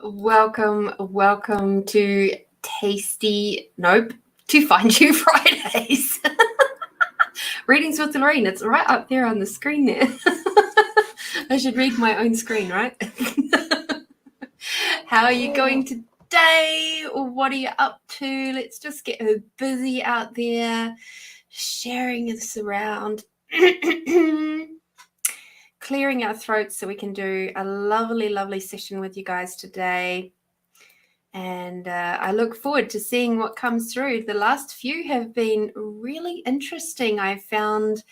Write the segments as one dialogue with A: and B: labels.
A: Welcome to to Find You Fridays. Readings with Lorene. It's right up there on the screen there. I should read my own screen, right? How are you going today? What are you up to? Let's just get her busy out there, sharing this around. Clearing our throats so we can do a lovely session with you guys today. And I look forward to seeing what comes through. The last few have been really interesting. I found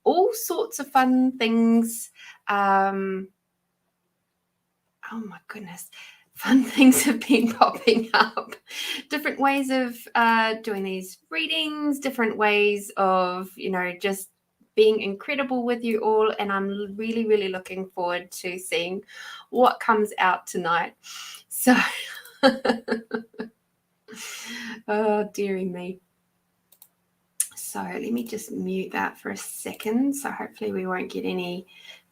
A: all sorts of fun things. Oh my goodness. Fun things have been popping up. Different ways of doing these readings, different ways of, just being incredible with you all. And I'm really looking forward to seeing what comes out tonight. So, oh, dearie me. So let me just mute that for a second. So hopefully we won't get any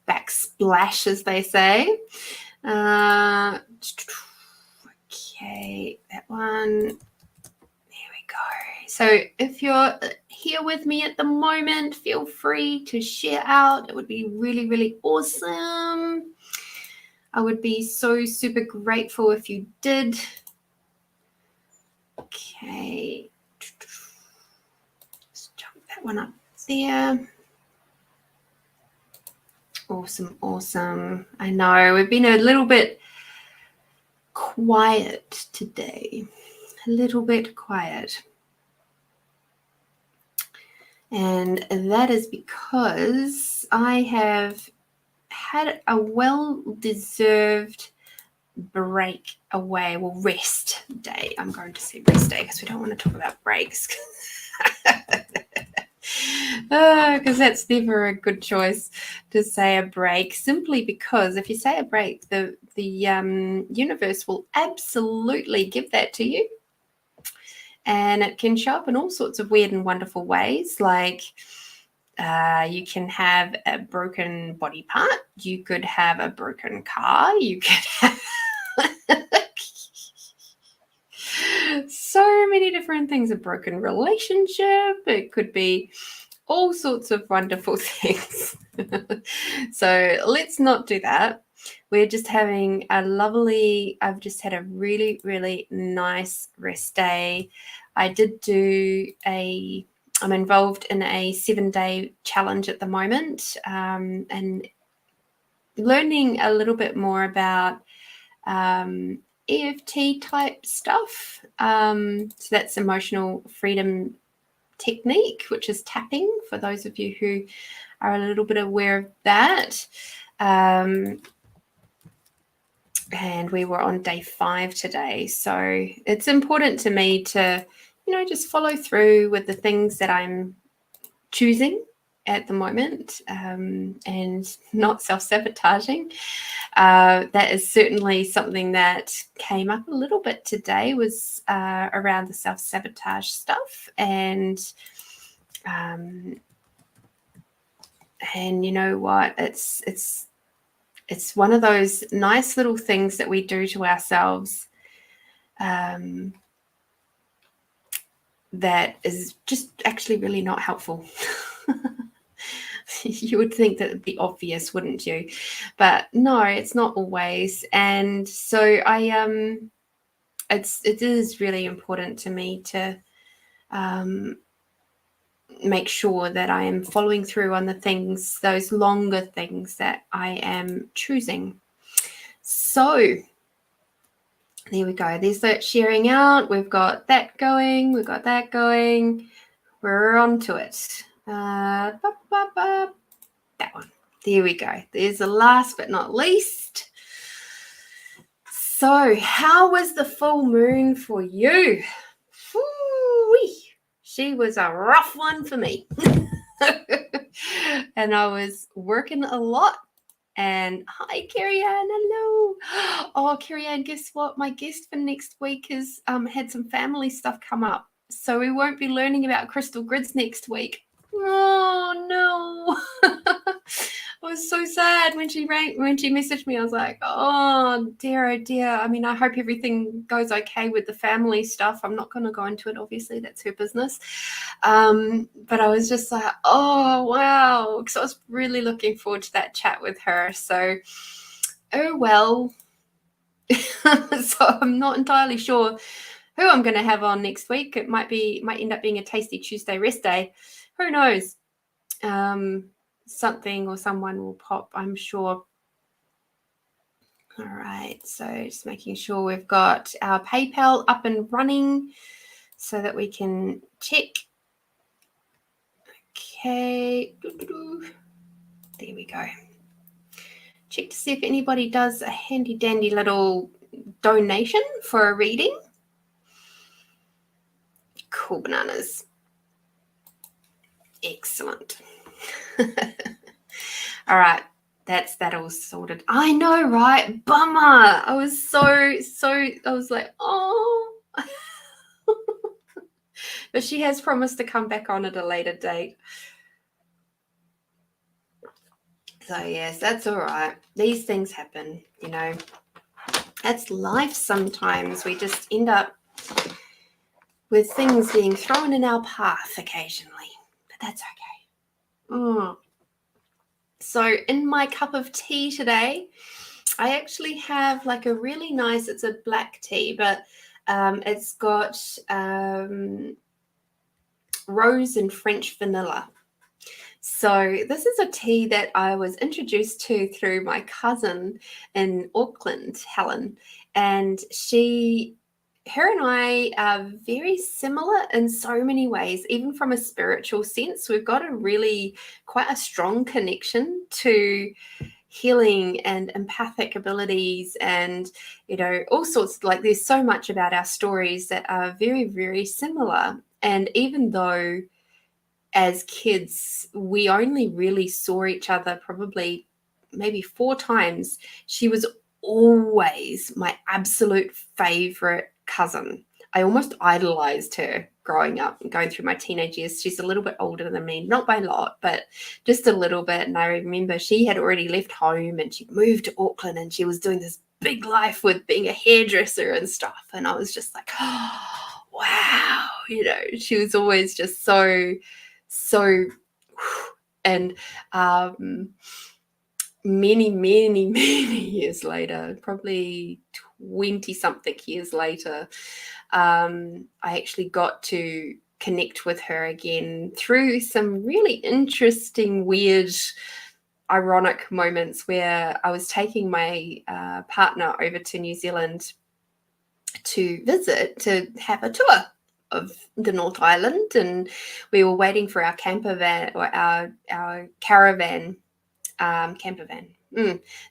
A: backsplash, as they say. Okay, that one. There we go. So if you're here with me at the moment, feel free to share out. It would be really awesome. I would be so super grateful if you did. Okay. Just jump that one up there. Awesome. I know we've been a little bit quiet today. A little bit quiet. And that is because I have had a well-deserved break away, rest day. I'm going to say rest day because we don't want to talk about breaks. Because that's never a good choice to say a break, simply because if you say a break, the universe will absolutely give that to you. And it can show up in all sorts of weird and wonderful ways, like you can have a broken body part, you could have a broken car, you could have so many different things, a broken relationship, it could be all sorts of wonderful things. So let's not do that. We're just having I've just had a really nice rest day. I'm involved in a 7-day challenge at the moment, and learning a little bit more about EFT type stuff. So that's emotional freedom technique, which is tapping, for those of you who are a little bit aware of that. And we were on day 5 today. So it's important to me to, just follow through with the things that I'm choosing at the moment, and not self-sabotaging. That is certainly something that came up a little bit today, was around the self-sabotage stuff. And you know what? It's one of those nice little things that we do to ourselves that is just actually really not helpful. You would think that it'd be obvious, wouldn't you? But no, it's not always. And so it is really important to me to make sure that I am following through on the things, those longer things that I am choosing. So there we go. There's that sharing out. We've got that going. We're on to it. That one. There we go. There's the last but not least. So how was the full moon for you? Woo-wee. She was a rough one for me. And I was working a lot. And hi, Carrie-Anne, hello. Oh, Carrie-Anne, guess what? My guest for next week has had some family stuff come up. So we won't be learning about crystal grids next week. Oh, no. I was so sad when she messaged me. I was like, oh dear. I mean, I hope everything goes okay with the family stuff. I'm not going to go into it. Obviously, that's her business. But I was just like, oh, wow. Because I was really looking forward to that chat with her. So, oh, well. So I'm not entirely sure who I'm going to have on next week. It might end up being a Tasty Tuesday rest day. Who knows? Something or someone will pop, I'm sure. All right, so just making sure we've got our PayPal up and running so that we can check. Okay, there we go. Check to see if anybody does a handy dandy little donation for a reading. Cool bananas. Excellent. All right, that's that all sorted. I know, right? Bummer. I was I was like, oh. But she has promised to come back on at a later date. So yes, that's all right. These things happen, you know. That's life sometimes. We just end up with things being thrown in our path occasionally. But that's okay. So in my cup of tea today, I actually have like a really nice, it's a black tea, but it's got rose and French vanilla. So this is a tea that I was introduced to through my cousin in Auckland, Helen, and her and I are very similar in so many ways, even from a spiritual sense. We've got quite a strong connection to healing and empathic abilities and, you know, all sorts. Like there's so much about our stories that are very, very similar. And even though as kids, we only really saw each other probably maybe 4 times, she was always my absolute favorite cousin. I almost idolized her growing up and going through my teenage years. She's a little bit older than me, not by a lot, but just a little bit. And I remember she had already left home and she'd moved to Auckland and she was doing this big life with being a hairdresser and stuff. And I was just like, oh, wow. You know, she was always just so, and many years later, probably 20-something years later, I actually got to connect with her again through some really interesting, weird, ironic moments where I was taking my partner over to New Zealand to visit, to have a tour of the North Island, and we were waiting for our camper van or our caravan, camper van,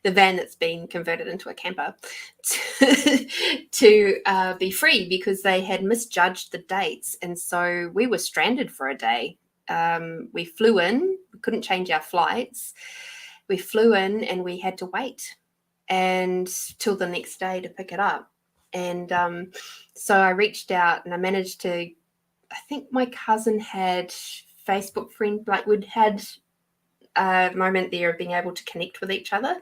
A: the van that's been converted into a camper, to be free because they had misjudged the dates, and so we were stranded for a day. We flew in, we couldn't change our flights. We flew in and we had to wait and till the next day to pick it up. And so I reached out and I managed to, I think my cousin had Facebook friend, like we'd had a moment there of being able to connect with each other.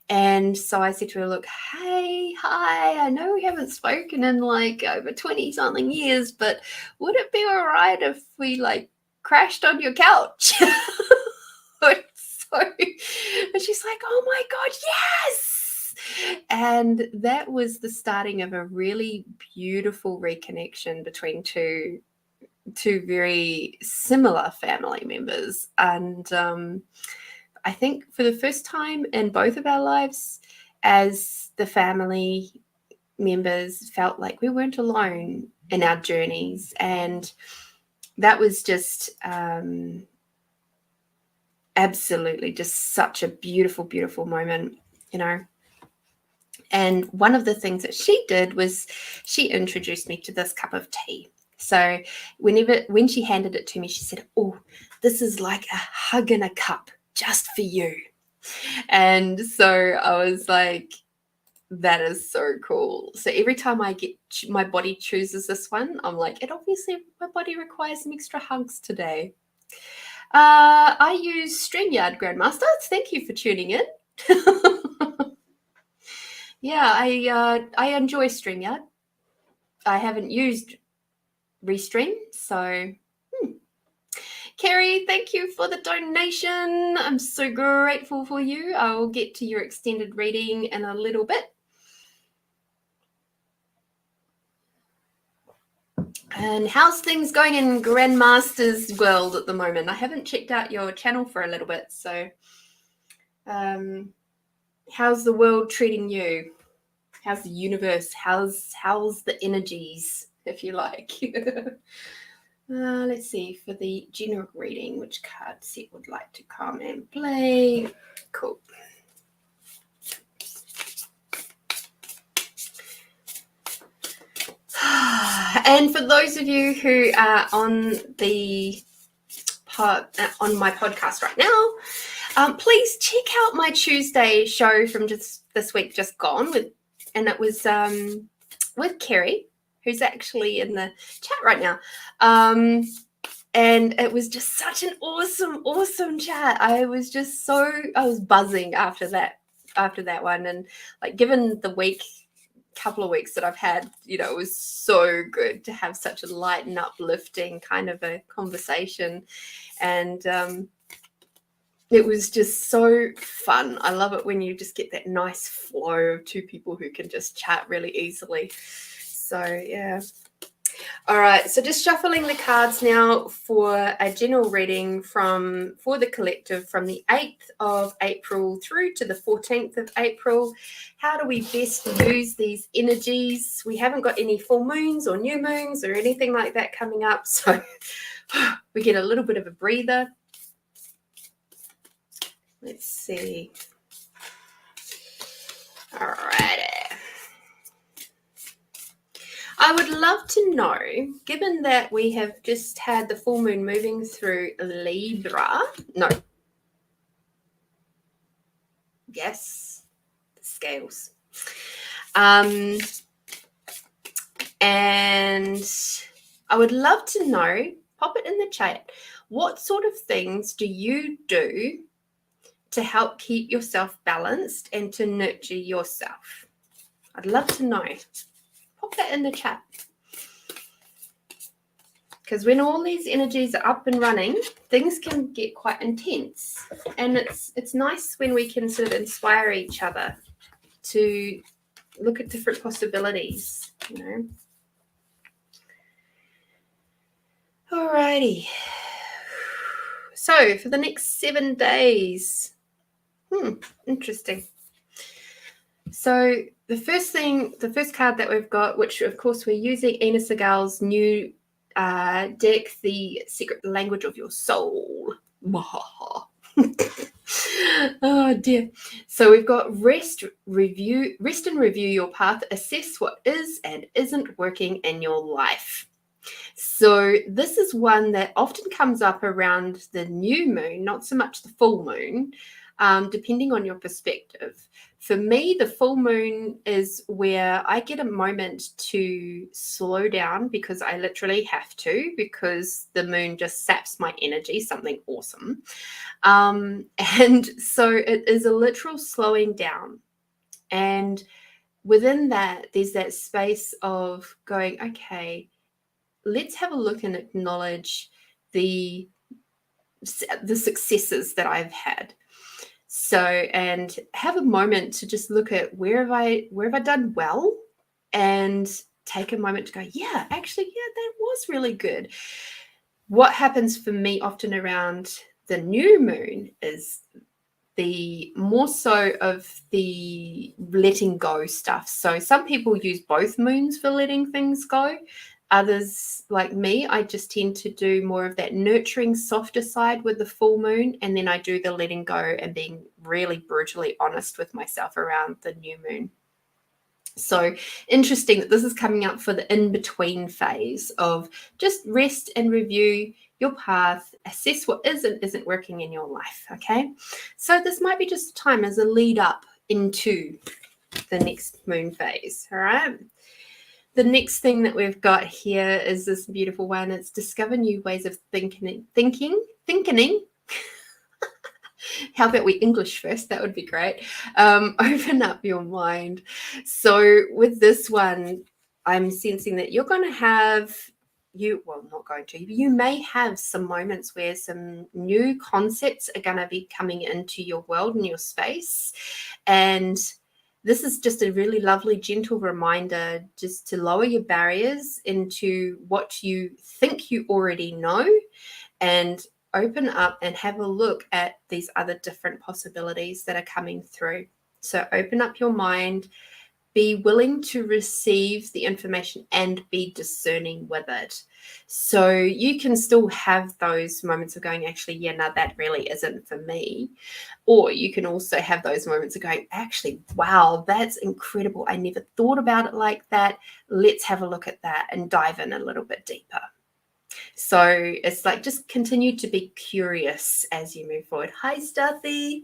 A: And so I said to her, look, hey, hi, I know we haven't spoken in like over 20 something years, but would it be all right if we like crashed on your couch? And she's like, oh my God, yes. And that was the starting of a really beautiful reconnection between two very similar family members. And I think for the first time in both of our lives, as the family members felt like we weren't alone in our journeys. And that was just absolutely just such a beautiful, beautiful moment, you know. And one of the things that she did was she introduced me to this cup of tea. So when she handed it to me, she said, oh, this is like a hug in a cup just for you. And so I was like, that is so cool. So every time my body chooses this one, I'm like, it obviously, my body requires some extra hugs today. I use StreamYard, Grandmaster. Thank you for tuning in. Yeah, I enjoy StreamYard. I haven't used Restream, so Kerry, thank you for the donation. I'm so grateful for you. I will get to your extended reading in a little bit. And how's things going in Grandmaster's world at the moment? I haven't checked out your channel for a little bit, so how's the world treating you? How's the universe? How's the energies, if you like? Let's see, for the general reading, which card set would like to come and play? Cool. And for those of you who are on the on my podcast right now, please check out my Tuesday show from just this week, just gone, and it was with Kerry, who's actually in the chat right now. And it was just such an awesome chat. I was buzzing after that one. And like, given the couple of weeks that I've had, it was so good to have such a light and uplifting kind of a conversation. And it was just so fun. I love it when you just get that nice flow of two people who can just chat really easily. So, yeah. All right, so just shuffling the cards now for a general reading for the collective from the 8th of April through to the 14th of April. How do we best use these energies? We haven't got any full moons or new moons or anything like that coming up, so we get a little bit of a breather. Let's see. All righty. I would love to know, given that we have just had the full moon moving through Libra. No. Yes. The scales. And I would love to know, pop it in the chat, what sort of things do you do to help keep yourself balanced and to nurture yourself? I'd love to know. Pop that in the chat. Because when all these energies are up and running, things can get quite intense. And it's nice when we can sort of inspire each other to look at different possibilities, Alrighty. So for the next 7 days, interesting. So the first card that we've got, which of course we're using Ina Segal's new deck, The Secret Language of Your Soul. Oh dear. So we've got rest and review your path, assess what is and isn't working in your life. So this is one that often comes up around the new moon, not so much the full moon, depending on your perspective. For me, the full moon is where I get a moment to slow down because I literally have to, because the moon just saps my energy, something awesome. And so it is a literal slowing down. And within that, there's that space of going, okay, let's have a look and acknowledge the successes that I've had. So, and have a moment to just look at where have I done well, and take a moment to go, yeah, that was really good. What happens for me often around the new moon is the more so of the letting go stuff. So some people use both moons for letting things go. Others, like me, I just tend to do more of that nurturing, softer side with the full moon, and then I do the letting go and being really brutally honest with myself around the new moon. So interesting that this is coming up for the in-between phase of just rest and review your path, assess what is and isn't working in your life, okay? So this might be just time as a lead up into the next moon phase, all right? The next thing that we've got here is this beautiful one. It's discover new ways of thinking. How about we English first? That would be great. Open up your mind. So with this one, I'm sensing that you're going to have you may have some moments where some new concepts are going to be coming into your world and your space. And this is just a really lovely, gentle reminder just to lower your barriers into what you think you already know and open up and have a look at these other different possibilities that are coming through. So open up your mind, be willing to receive the information and be discerning with it. So you can still have those moments of going, actually, yeah, no, that really isn't for me. Or you can also have those moments of going, actually, wow, that's incredible. I never thought about it like that. Let's have a look at that and dive in a little bit deeper. So it's like just continue to be curious as you move forward. Hi, Stuffy.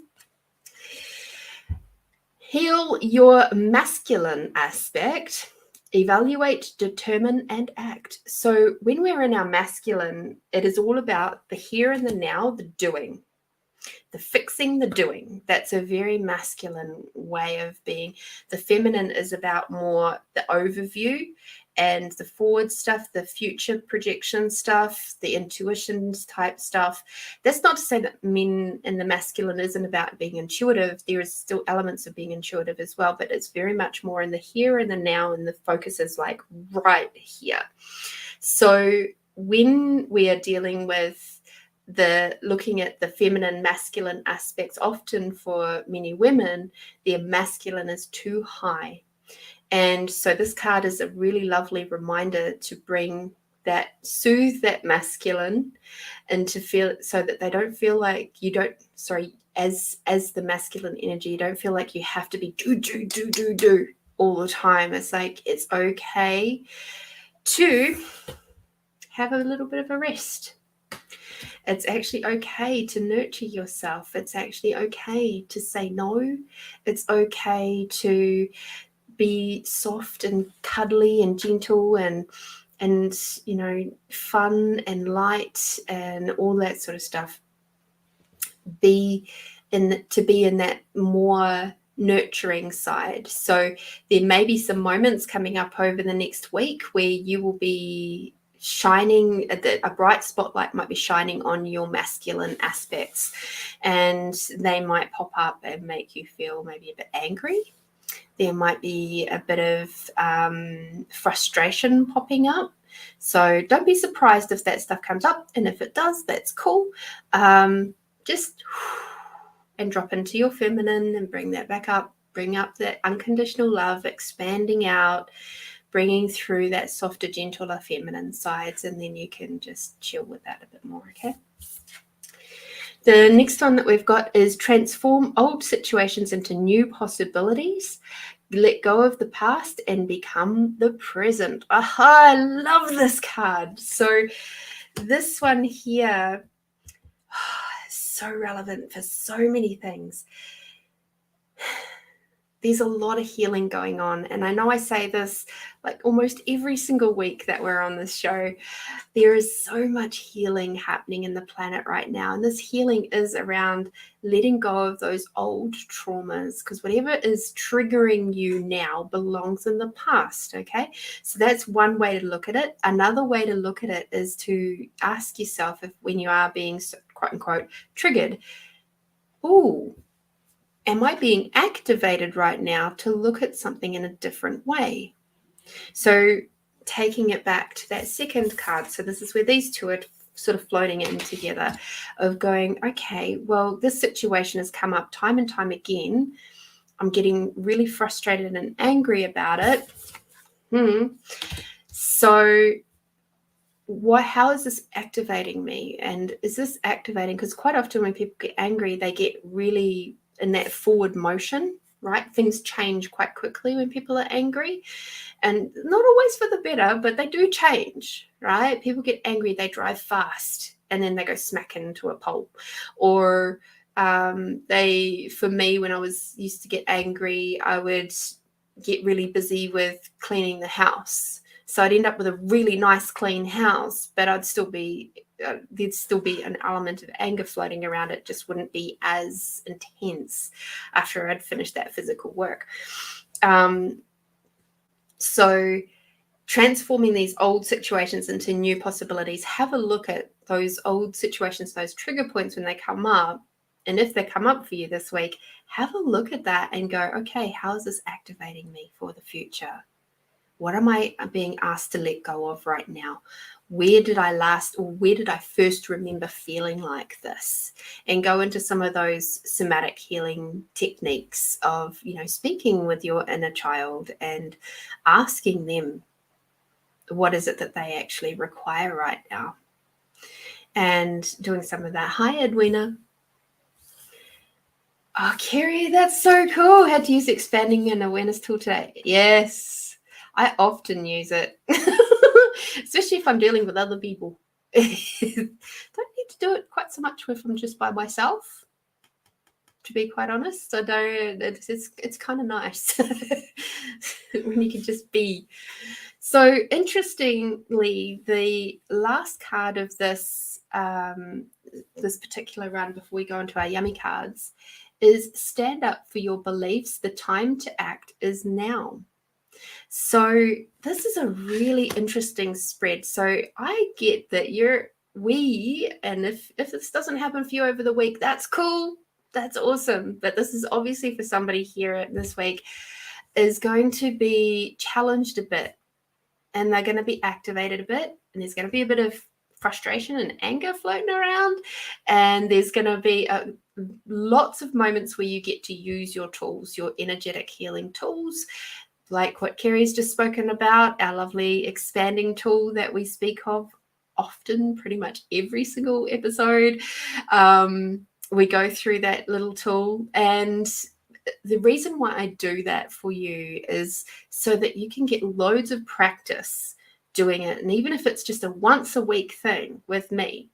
A: Heal your masculine aspect. Evaluate, determine, and act. So when we're in our masculine, it is all about the here and the now, the doing. The fixing, the doing. That's a very masculine way of being. The feminine is about more the overview and the forward stuff, the future projection stuff, the intuition type stuff. That's not to say that men and the masculine isn't about being intuitive. There is still elements of being intuitive as well, but it's very much more in the here and the now, and the focus is like right here. So when we are dealing with looking at the feminine masculine aspects, often for many women their masculine is too high, and so this card is a really lovely reminder to bring that, soothe that masculine, and to feel so that they don't feel like as the masculine energy, you don't feel like you have to be do all the time. It's like it's okay to have a little bit of a rest. It's actually okay to nurture yourself. It's actually okay to say no. It's okay to be soft and cuddly and gentle and fun and light and all that sort of stuff. Be in that more nurturing side. So there may be some moments coming up over the next week where you will be shining, a bright spotlight might be shining on your masculine aspects, and they might pop up and make you feel maybe a bit angry. There might be a bit of frustration popping up. So don't be surprised if that stuff comes up, and if it does, that's cool. Just and drop into your feminine and bring that back up. Bring up that unconditional love, expanding out, bringing through that softer, gentler feminine sides, and then you can just chill with that a bit more, okay? The next one that we've got is transform old situations into new possibilities. Let go of the past and become the present. Aha, I love this card. So this one here is so relevant for so many things. There's a lot of healing going on. And I know I say this like almost every single week that we're on this show. There is so much healing happening in the planet right now. And this healing is around letting go of those old traumas, because whatever is triggering you now belongs in the past, okay? So that's one way to look at it. Another way to look at it is to ask yourself, if when you are being quote unquote triggered, am I being activated right now to look at something in a different way? So taking it back to that second card, so this is where these two are sort of floating in together, of going, okay, well, this situation has come up time and time again. I'm getting really frustrated and angry about it. So how is this activating me? And is this activating? Because quite often when people get angry, they get really in that forward motion, right? Things change quite quickly when people are angry, and not always for the better, but they do change, right? People get angry, they drive fast, and then they go smack into a pole. Or for me, when I used to get angry, I would get really busy with cleaning the house. So I'd end up with a really nice clean house, but there'd still be an element of anger floating around. It just wouldn't be as intense after I'd finished that physical work. So transforming these old situations into new possibilities, have a look at those old situations, those trigger points when they come up. And if they come up for you this week, have a look at that and go, okay, how is this activating me for the future? What am I being asked to let go of right now? Where did I first remember feeling like this? And go into some of those somatic healing techniques of, speaking with your inner child and asking them, what is it that they actually require right now? And doing some of that. Hi, Edwina. Oh, Kerry, that's so cool. How to use expanding an awareness tool today. Yes, I often use it, especially if I'm dealing with other people. Don't need to do it quite so much if I'm just by myself, to be quite honest. I don't. It's kind of nice when you can just be. So interestingly, the last card of this this particular run before we go into our yummy cards is stand up for your beliefs. The time to act is now. So this is a really interesting spread. So I get that and if this doesn't happen for you over the week, that's cool. That's awesome. But this is obviously for somebody here this week is going to be challenged a bit, and they're going to be activated a bit, and there's going to be a bit of frustration and anger floating around, and there's going to be lots of moments where you get to use your tools, your energetic healing tools, like what Kerry's just spoken about, our lovely expanding tool that we speak of often, pretty much every single episode. We go through that little tool, and the reason why I do that for you is so that you can get loads of practice doing it. And even if it's just a once a week thing with me,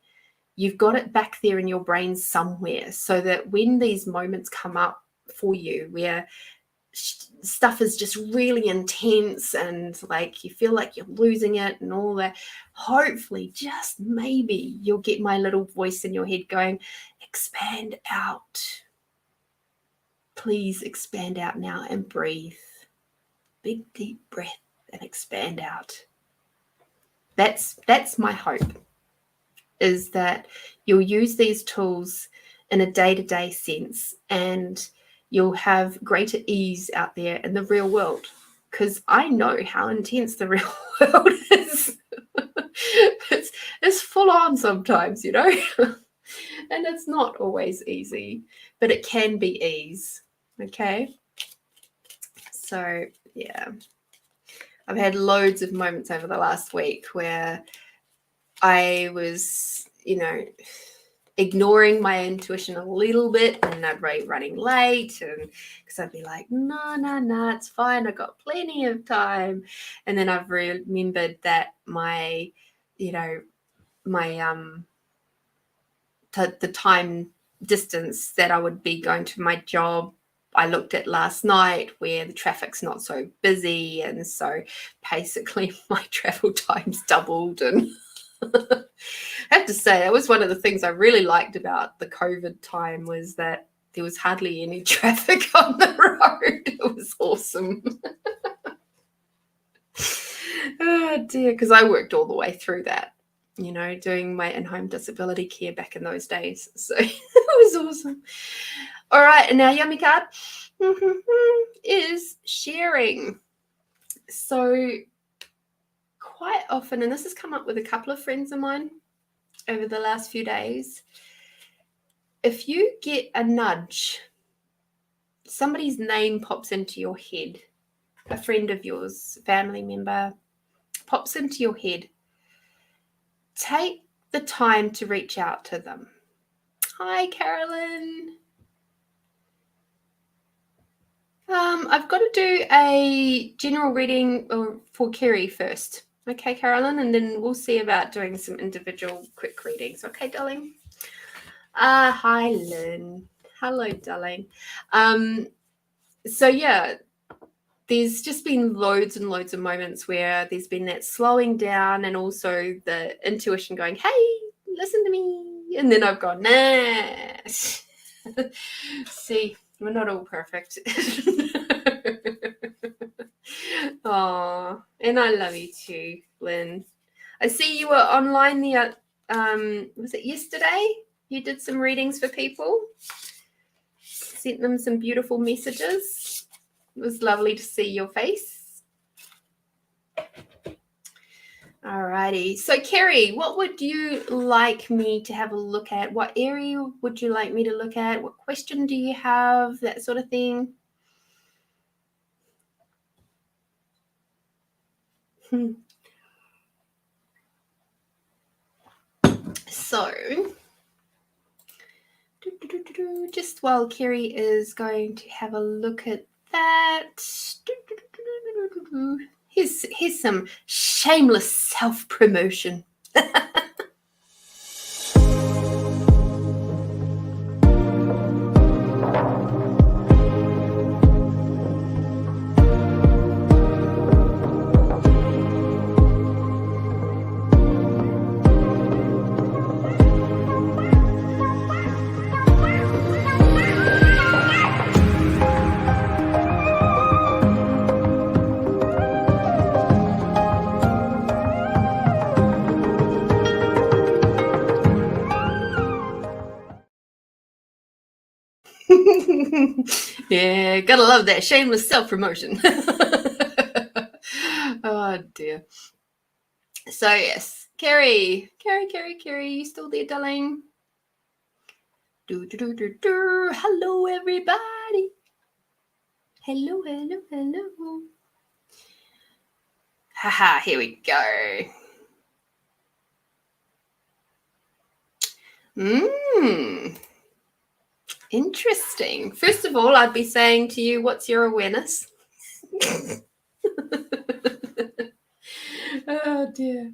A: you've got it back there in your brain somewhere, so that when these moments come up for you where stuff is just really intense and like you feel like you're losing it and all that, hopefully just maybe you'll get my little voice in your head going, expand out. Please expand out now and breathe. Big deep breath and expand out. That's my hope, is that you'll use these tools in a day-to-day sense and you'll have greater ease out there in the real world, because I know how intense the real world is. It's full on sometimes, and it's not always easy, but it can be ease. Okay. So yeah, I've had loads of moments over the last week where I was, ignoring my intuition a little bit, and I'd be running late, and because I'd be like, no, it's fine, I got plenty of time. And then I've remembered that the time distance that I would be going to my job, I looked at last night where the traffic's not so busy, and so basically my travel time's doubled. And I have to say, that was one of the things I really liked about the COVID time, was that there was hardly any traffic on the road. It was awesome. Oh dear, because I worked all the way through that, doing my in-home disability care back in those days. So it was awesome. All right, and our yummy card is sharing. So quite often, and this has come up with a couple of friends of mine over the last few days, if you get a nudge, somebody's name pops into your head, a friend of yours, family member, pops into your head, take the time to reach out to them. Hi, Carolyn. I've got to do a general reading for Kerry first. Okay, Carolyn, and then we'll see about doing some individual quick readings. Okay, darling? Hi, Lynn. Hello, darling. So, yeah, there's just been loads and loads of moments where there's been that slowing down and also the intuition going, hey, listen to me. And then I've gone, nah. See, we're not all perfect. Oh, and I love you too, Lynn. I see you were online the was it yesterday? You did some readings for people. Sent them some beautiful messages. It was lovely to see your face. Alrighty. So, Kerry, what would you like me to have a look at? What area would you like me to look at? What question do you have? That sort of thing. So, just while Kerry is going to have a look at that, here's some shameless self-promotion. Yeah, gotta love that shameless self-promotion. Oh dear. So yes, Kerry, you still there, darling? Hello, everybody. Hello. Haha, here we go. Interesting. First of all, I'd be saying to you, what's your awareness? Oh dear.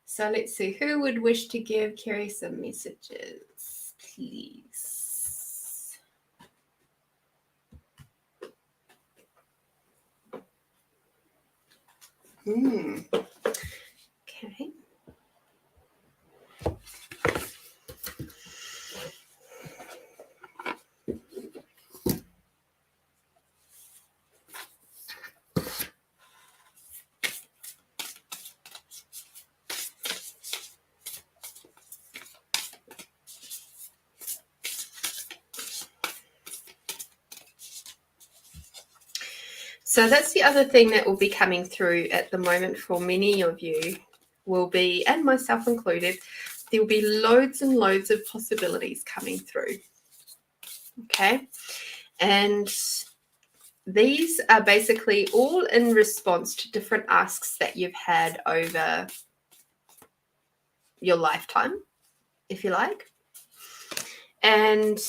A: So let's see. Who would wish to give Kerry some messages, please? Okay. So that's the other thing that will be coming through at the moment for many of you will be, and myself included, there will be loads and loads of possibilities coming through. Okay. And these are basically all in response to different asks that you've had over your lifetime, if you like. And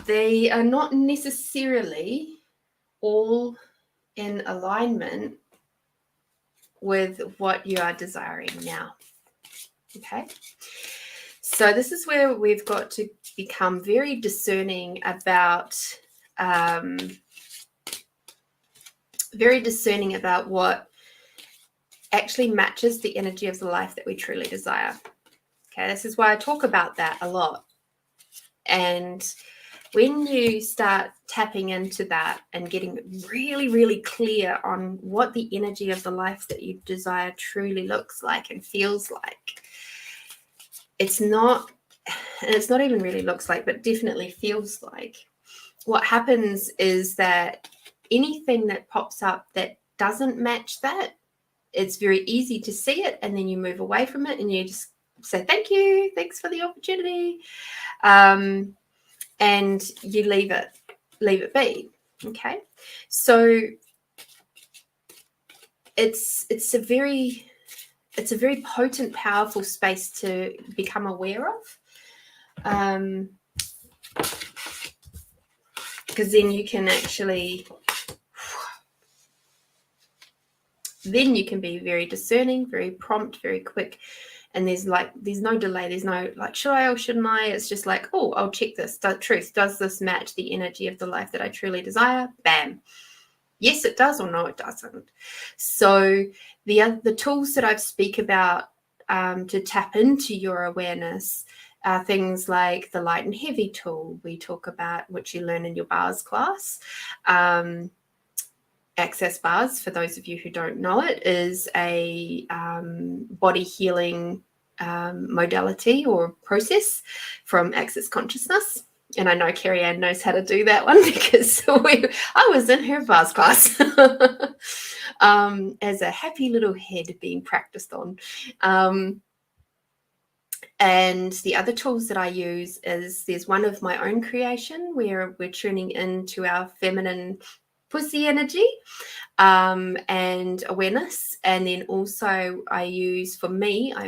A: they are not necessarily all in alignment with what you are desiring now. Okay. So this is where we've got to become very discerning about what actually matches the energy of the life that we truly desire. Okay, this is why I talk about that a lot. And when you start tapping into that and getting really, really clear on what the energy of the life that you desire truly looks like and feels like, it's not even really looks like, but definitely feels like, what happens is that anything that pops up that doesn't match that, it's very easy to see it, and then you move away from it and you just say, thank you, thanks for the opportunity. And you leave it be. Okay. So it's a very potent, powerful space to become aware of. Because then you can actually, then you can be very discerning, very prompt, very quick. And there's no delay. There's no like, should I or shouldn't I? It's just like, oh, I'll check this. Does this match the energy of the life that I truly desire? Bam. Yes, it does, or no, it doesn't. So the tools that I speak about to tap into your awareness are things like the light and heavy tool we talk about, which you learn in your bars class. Access bars, for those of you who don't know it, is a body healing modality or process from Access Consciousness. And I know Kerry Ann knows how to do that one because I was in her bars class as a happy little head being practiced on. And the other tools that I use is there's one of my own creation where we're tuning into our feminine pussy energy and awareness. And then also I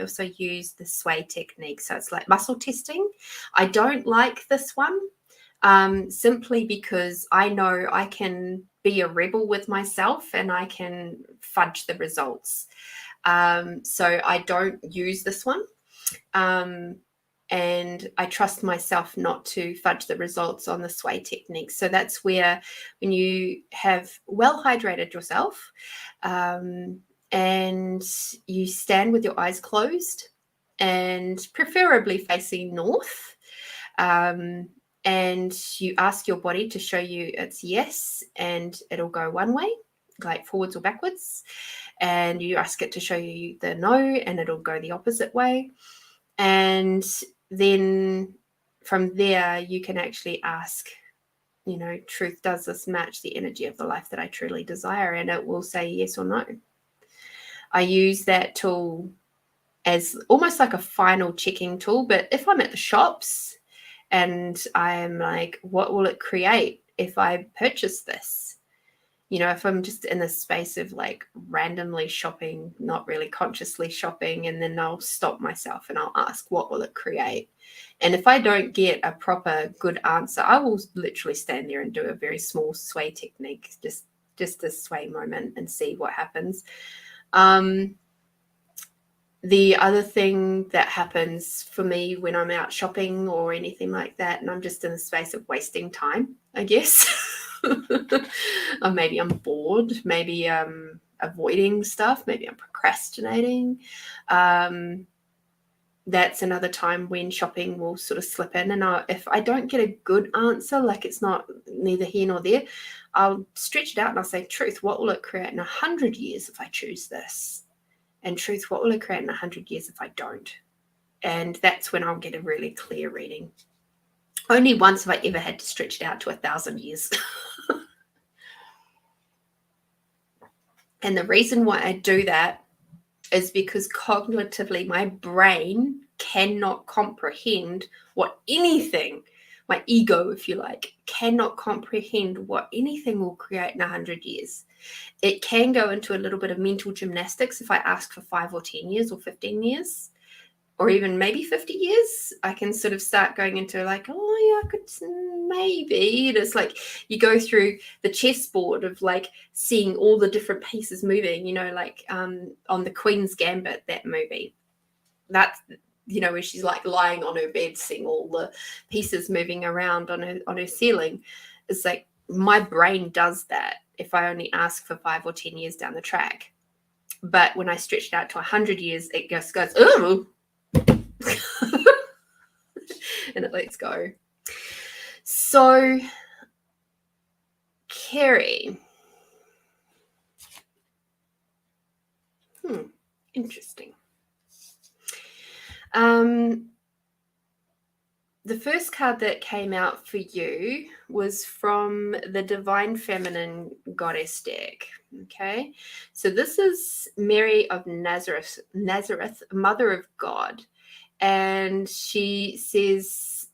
A: also use the sway technique. So it's like muscle testing. I don't like this one simply because I know I can be a rebel with myself and I can fudge the results. So I don't use this one. And I trust myself not to fudge the results on the sway technique. So that's where, when you have well hydrated yourself and you stand with your eyes closed and preferably facing north, and you ask your body to show you it's yes, and it'll go one way, like forwards or backwards, and you ask it to show you the no, and it'll go the opposite way. And then from there, you can actually ask, truth, does this match the energy of the life that I truly desire? And it will say yes or no. I use that tool as almost like a final checking tool. But if I'm at the shops and I'm like, what will it create if I purchase this? If I'm just in the space of like randomly shopping, not really consciously shopping, and then I'll stop myself and I'll ask, what will it create? And if I don't get a proper good answer, I will literally stand there and do a very small sway technique, just a sway moment, and see what happens. The other thing that happens for me when I'm out shopping or anything like that, and I'm just in the space of wasting time, I guess, or maybe I'm bored, maybe I'm avoiding stuff, maybe I'm procrastinating. That's another time when shopping will sort of slip in. And if I don't get a good answer, like it's not neither here nor there, I'll stretch it out and I'll say, truth, what will it create in 100 years if I choose this? And truth, what will it create in 100 years if I don't? And that's when I'll get a really clear reading. Only once have I ever had to stretch it out to 1,000 years. And the reason why I do that is because cognitively my brain cannot comprehend what anything, my ego, if you like, cannot comprehend what anything will create in 100 years. It can go into a little bit of mental gymnastics if I ask for 5 or 10 years or 15 years, or even maybe 50 years. I can sort of start going into like, oh yeah, I could maybe. It's like you go through the chessboard of like seeing all the different pieces moving, like on the Queen's Gambit, that movie. That's, where she's like lying on her bed, seeing all the pieces moving around on her ceiling. It's like my brain does that if I only ask for 5 or 10 years down the track. But when I stretch it out to 100 years, it just goes, oh, and it lets go. So, Kerry, interesting. The first card that came out for you was from the Divine Feminine Goddess deck. Okay, so this is Mary of Nazareth, Mother of God. And she says,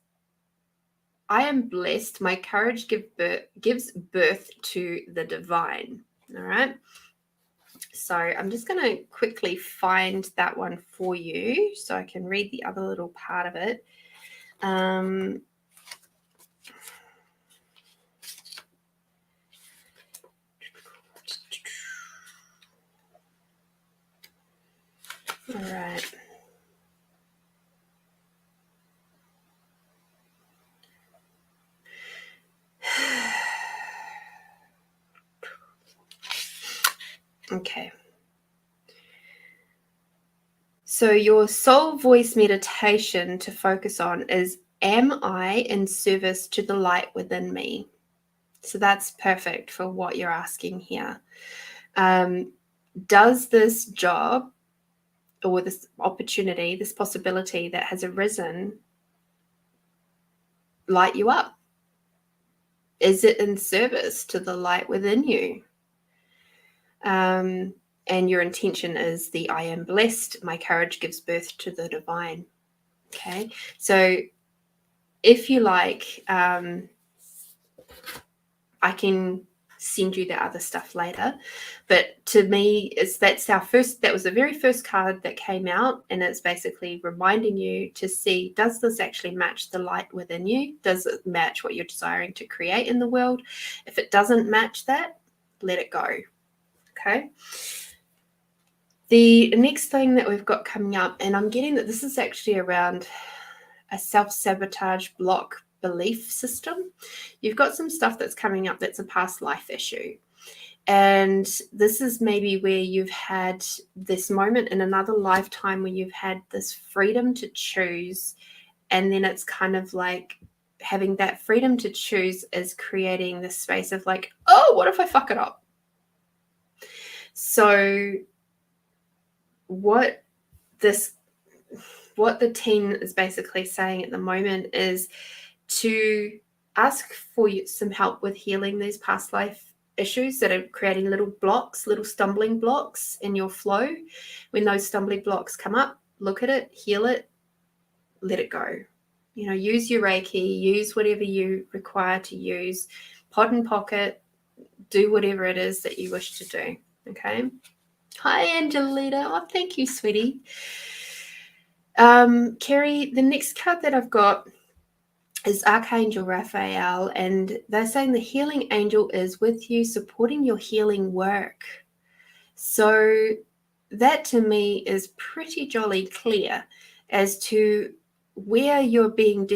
A: I am blessed. My courage gives birth to the divine. All right. So I'm just going to quickly find that one for you so I can read the other little part of it. All right. Okay. So your soul voice meditation to focus on is, am I in service to the light within me? So that's perfect for what you're asking here. Does this job or this opportunity, this possibility that has arisen, light you up? Is it in service to the light within you? And your intention is the I am blessed, my courage gives birth to the divine. Okay, so if you like, I can send you the other stuff later, but to me, that was the very first card that came out, and it's basically reminding you to see, does this actually match the light within you? Does it match what you're desiring to create in the world? If it doesn't match that, let it go. Okay. The next thing that we've got coming up, and I'm getting that this is actually around a self-sabotage block belief system. You've got some stuff that's coming up that's a past life issue. And this is maybe where you've had this moment in another lifetime where you've had this freedom to choose. And then it's kind of like having that freedom to choose is creating this space of like, oh, what if I fuck it up? So what the team is basically saying at the moment is to ask for some help with healing these past life issues that are creating little blocks, little stumbling blocks in your flow. When those stumbling blocks come up, look at it, heal it, let it go. Use your Reiki, use whatever you require to use, pod and pocket, do whatever it is that you wish to do. Okay. Hi, Angelita. Oh, thank you, sweetie. Kerry, the next card that I've got is Archangel Raphael, and they're saying the healing angel is with you, supporting your healing work. So that to me is pretty jolly clear as to where you're being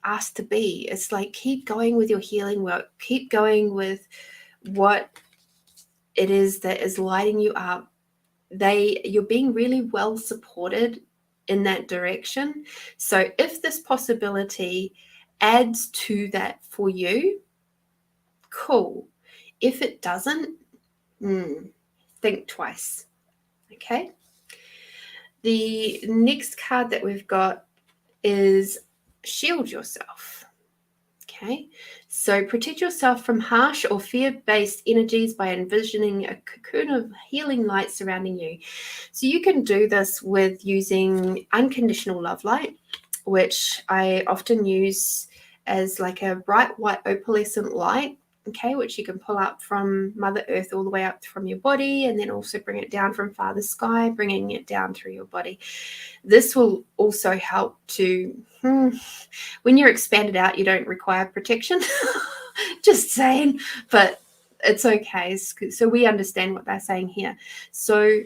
A: asked to be. It's like, keep going with your healing work, keep going with what it is that is lighting you up. You're being really well supported in that direction. So if this possibility adds to that for you, cool. If it doesn't, think twice. Okay. The next card that we've got is shield yourself. Okay, so protect yourself from harsh or fear-based energies by envisioning a cocoon of healing light surrounding you. So you can do this with using unconditional love light, which I often use as like a bright white opalescent light, okay, which you can pull up from Mother Earth all the way up from your body, and then also bring it down from Father Sky, bringing it down through your body. This will also help to, when you're expanded out, you don't require protection. Just saying, but it's okay. So we understand what they're saying here. So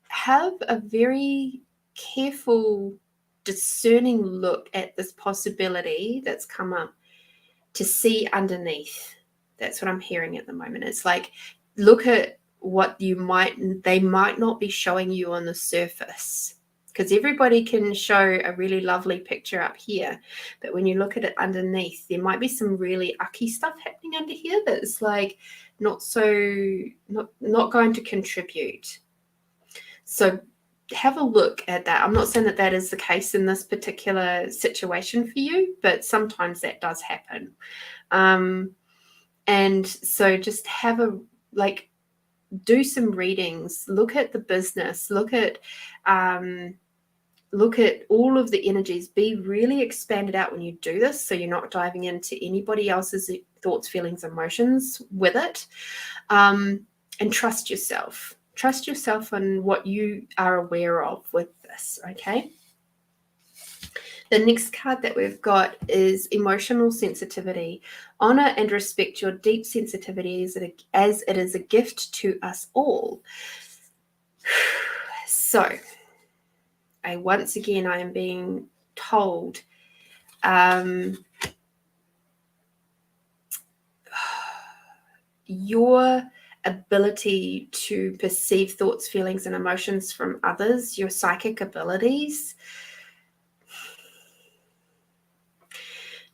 A: have a very careful, discerning look at this possibility that's come up to see underneath. That's what I'm hearing at the moment. It's like, look at what they might not be showing you on the surface, because everybody can show a really lovely picture up here, but when you look at it underneath, there might be some really ucky stuff happening under here that's like not going to contribute. So have a look at that. I'm not saying that is the case in this particular situation for you, but sometimes that does happen. And so just do some readings, look at the business, look at all of the energies, be really expanded out when you do this, so you're not diving into anybody else's thoughts, feelings, emotions with it. And trust yourself on what you are aware of with this. Okay. The next card that we've got is emotional sensitivity. Honor and respect your deep sensitivity as it is a gift to us all. So, once again, I am being told your ability to perceive thoughts, feelings, and emotions from others, your psychic abilities.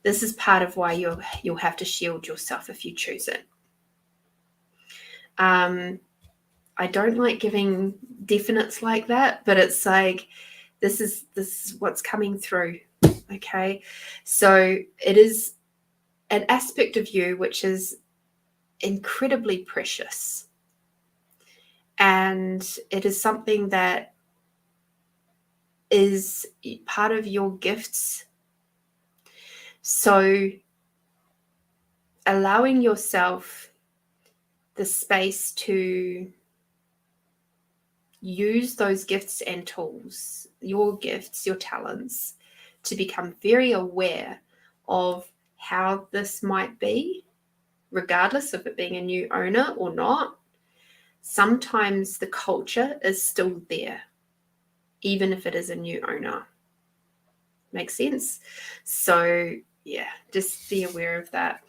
A: This is part of why you'll have to shield yourself if you choose it. I don't like giving definites like that, but it's like this is what's coming through. Okay, so it is an aspect of you which is incredibly precious, and it is something that is part of your gifts. So allowing yourself the space to use those gifts and tools, your gifts, your talents, to become very aware of how this might be, regardless of it being a new owner or not. Sometimes the culture is still there, even if it is a new owner. Makes sense? So yeah, just be aware of that.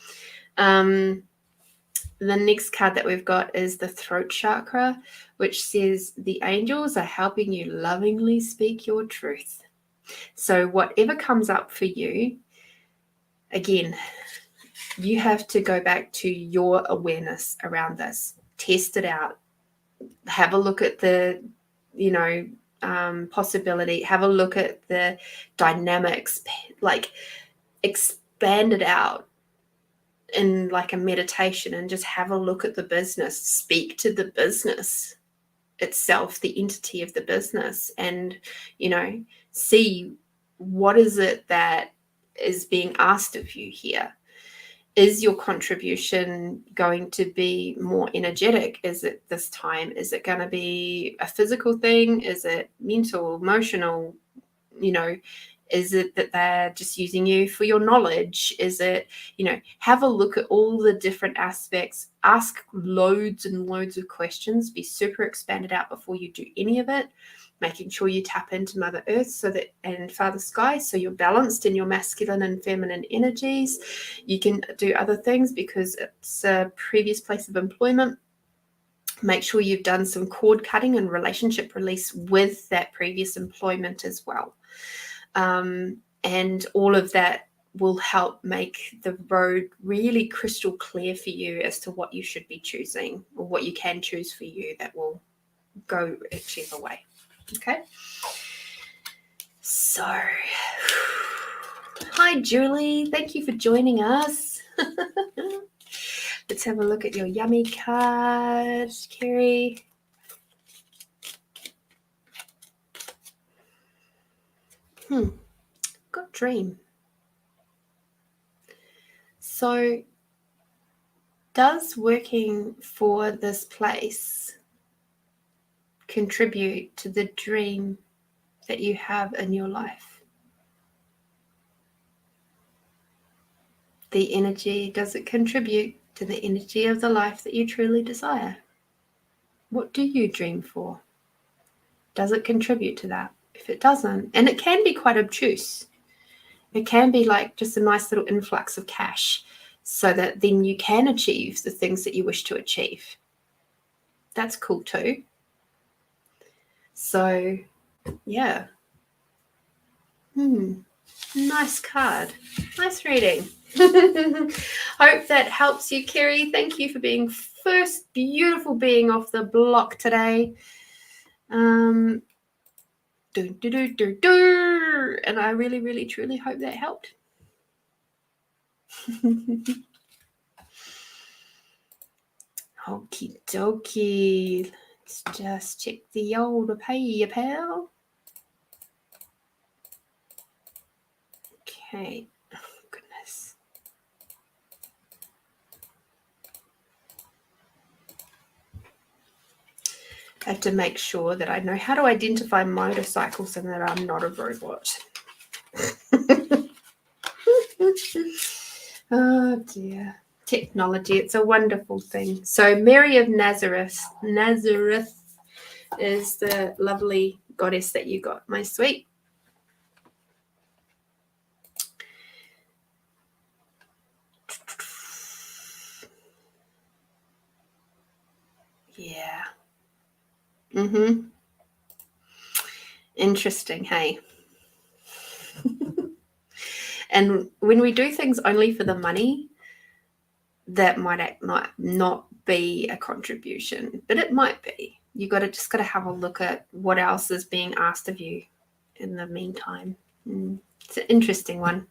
A: The next card that we've got is the throat chakra, which says the angels are helping you lovingly speak your truth. So whatever comes up for you, again, you have to go back to your awareness around this. Test it out. Have a look at the, possibility. Have a look at the dynamics, like expand it out in like a meditation, and just have a look at the business. Speak to the business itself, the entity of the business, and see what is it that is being asked of you here. Is your contribution going to be more energetic? Is it this time? Is it going to be a physical thing? Is it mental, emotional? Is it that they're just using you for your knowledge? Is it, have a look at all the different aspects. Ask loads and loads of questions. Be super expanded out before you do any of it. Making sure you tap into Mother Earth and Father Sky, so you're balanced in your masculine and feminine energies. You can do other things because it's a previous place of employment. Make sure you've done some cord cutting and relationship release with that previous employment as well. And all of that will help make the road really crystal clear for you as to what you should be choosing, or what you can choose for you that will go whichever way. Okay. So, hi, Julie. Thank you for joining us. Let's have a look at your yummy card, Kerry. Got dream. So, does working for this place contribute to the dream that you have in your life? The energy, does it contribute to the energy of the life that you truly desire? What do you dream for? Does it contribute to that? If it doesn't, and it can be quite obtuse, it can be like just a nice little influx of cash so that then you can achieve the things that you wish to achieve. That's cool too. So, yeah. Nice card. Nice reading. Hope that helps you, Kerry. Thank you for being first beautiful being off the block today. And I really, really, truly hope that helped. Okie dokie. Let's just check the old PayPal. Okay. Oh, goodness. I have to make sure that I know how to identify motorcycles and that I'm not a robot. Oh dear. Technology, it's a wonderful thing. So Mary of Nazareth is the lovely goddess that you got, my sweet. Yeah. Interesting, hey? And when we do things only for the money, that might not be a contribution, but it might be. You just got to have a look at what else is being asked of you in the meantime. It's an interesting one.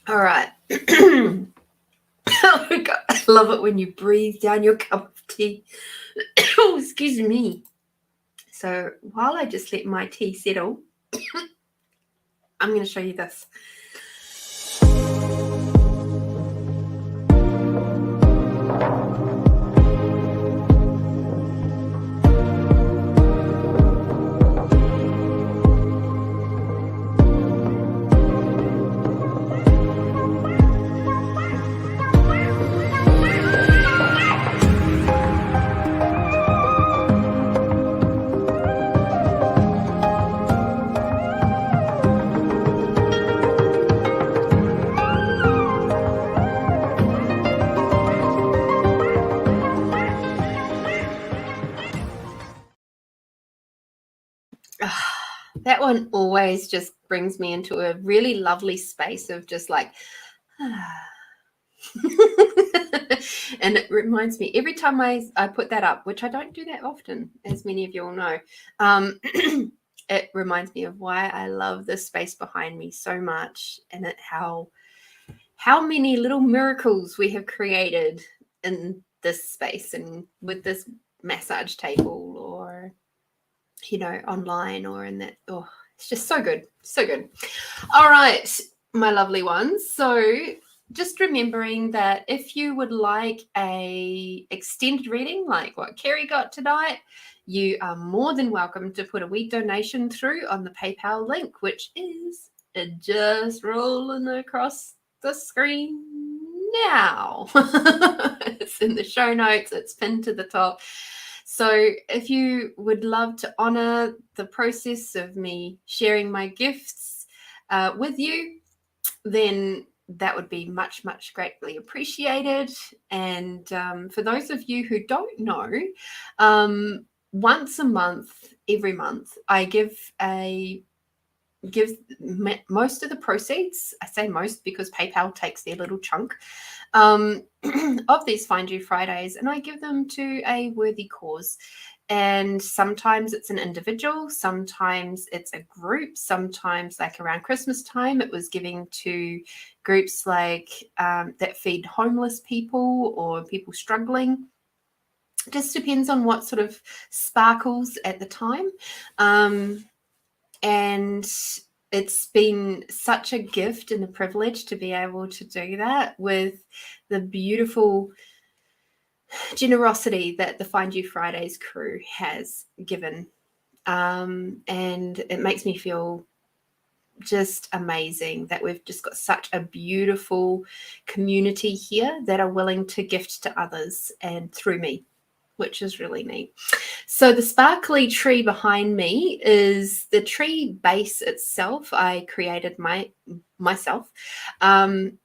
A: All right. Oh my God, I love it when you breathe down your cup of tea. Oh, excuse me. So while I just let my tea settle, I'm going to show you this. That one always just brings me into a really lovely space of just like, and it reminds me every time I put that up, which I don't do that often, as many of you all know, it reminds me of why I love this space behind me so much, and how many little miracles we have created in this space and with this massage table, or online, or in that. Oh, it's just so good. So good. All right, my lovely ones. So just remembering that if you would like a extended reading like what Kerry got tonight, you are more than welcome to put a wee donation through on the PayPal link, which is just rolling across the screen now. It's in the show notes. It's pinned to the top. So if you would love to honor the process of me sharing my gifts with you, then that would be much, much greatly appreciated. And for those of you who don't know, once a month, every month, I give most of the proceeds. I say most because PayPal takes their little chunk of these Find You Fridays, and I give them to a worthy cause. And sometimes it's an individual, sometimes it's a group, sometimes like around Christmas time, it was giving to groups like that feed homeless people or people struggling. It just depends on what sort of sparkles at the time. And it's been such a gift and a privilege to be able to do that with the beautiful generosity that the Find You Fridays crew has given. And it makes me feel just amazing that we've just got such a beautiful community here that are willing to gift to others and through me, which is really neat. So the sparkly tree behind me is the tree base itself. I created myself. You